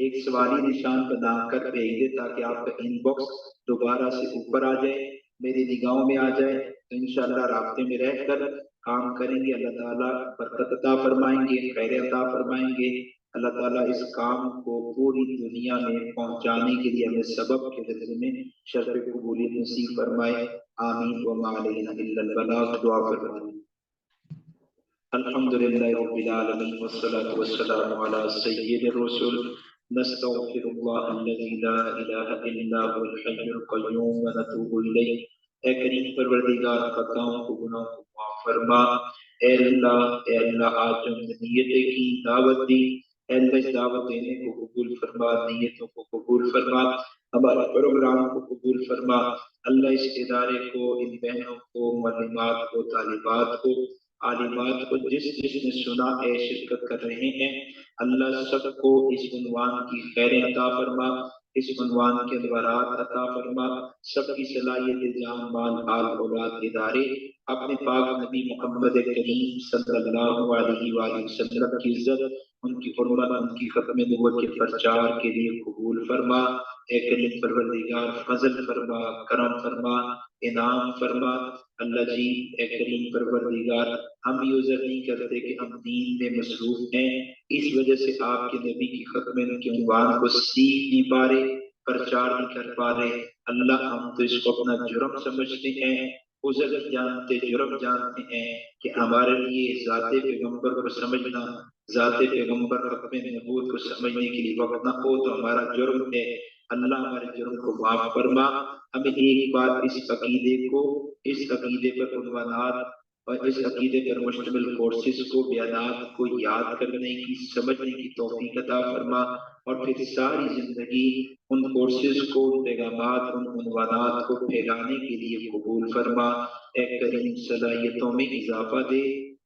A: एक सवाली निशान बनाकर भेज दे ताकि आपका इनबॉक्स दोबारा से ऊपर आ जाए, मेरी निगाहों में आ जाए। तो इंशाअल्लाह राब्ते में रहकर काम करेंगे। अल्लाह ताला बरकत अता फरमाएंगे, खैर अता फरमाएंगे। अल्लाह ताला इस काम को पूरी दुनिया में पहुंचाने के लिए हमें सबब के जरिए में शर्फ कबूलियत नसीब फरमाए। आमीन व मा अलैना इल्लल बलाग। दुआ फरमाएं। अल्हम्दुलिल्लाहि रब्बिल आलमीन वस्सलातु वस्सलामु अला सय्यिदिर रसूल नस्तगफिरुल्लाह अल्लज़ी ला इलाहा इल्ला हुवल हय्युल क़य्यूम व नतूबु इलैहि। ए करीम परवरदिगार, खताओं को गुनाहों को माफ फरमा। ए अल्लाह आज जो नियतें की दावत दी, ए अल्लाह इस दावत देने को कबूल फरमा, नियतों को कबूल फरमा, हमारे प्रोग्राम को कबूल फरमा। अल्लाह इस इदारे को, इन बहनों को, मुअल्लिमात को, तालिबात को, आलिमात को जिसने सुना है, शिरकत कर रहे हैं, अल्लाह सबको इस उन्वान की खैरें अता फरमा, इस उन्वान के द्वारात अता फरमा। सबकी सलाहियत जान माल आल औलाद इदारे अपने पाक नबी मोहम्मद करीम सल्लल्लाहु अलैहि वसल्लम की इज्जत, उनकी हुर्मत, उनकी खत्म नबूवत के प्रचार के लिए कबूल फरमा। ए करीम परवरदिगार, फजल फरमा, करम फरमा, इनाम फरमा। अल्लाह जी ए करीम परवरदिगार, हम ये उज़र नहीं करते कि हम दीन में मसरूफ हैं, इस वजह से आपके नबी की खत्म के उन्वान को सीख नहीं पा रहे, प्रचार नहीं कर पा रहे। अल्लाह हम तो इसको अपना जुर्म समझते हैं, उज़र जानते, जुर्म जानते हैं कि हमारे लिए ज़ाते पैगंबर को समझना, ज़ाते पैगंबर खत्म नबूवत को समझने के लिए वक्त ना हो तो हमारा जुर्म है। अल्लाह हमारे जुर्म को माफ फरमा। हमें एक बार इस अकीदे को, इस अकीदे पर उन्वानात और इस अकीदे पर मुश्तमिल कोर्सेज को, बयानात को याद करने की, समझने की तौफीक अता फरमा और फिर सारी जिंदगी उन कोर्सेज को, उन पैगामात, उन उन्वानात को फैलाने के लिए कबूल फरमा। ए करीम सलाहियतों में इजाफा दे,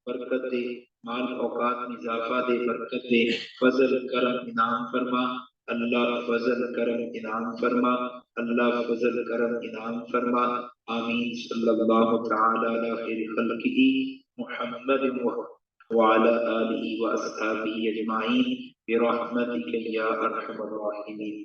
A: बरकत दे, माल औकात में इजाफा दे, बरकत दे, फजल करम इनाम फरमा। अल्लाह फजल करम इनाम फरमा, अल्लाह फजल करम इनाम फरमा। आमीन। सल्लल्लाहु तआला अला खैरिल खल्क़िही मुहम्मद व अला आलिहि व अस्हाबिही अजमाइन बिरहमतिका या अरहमर राहिमीन।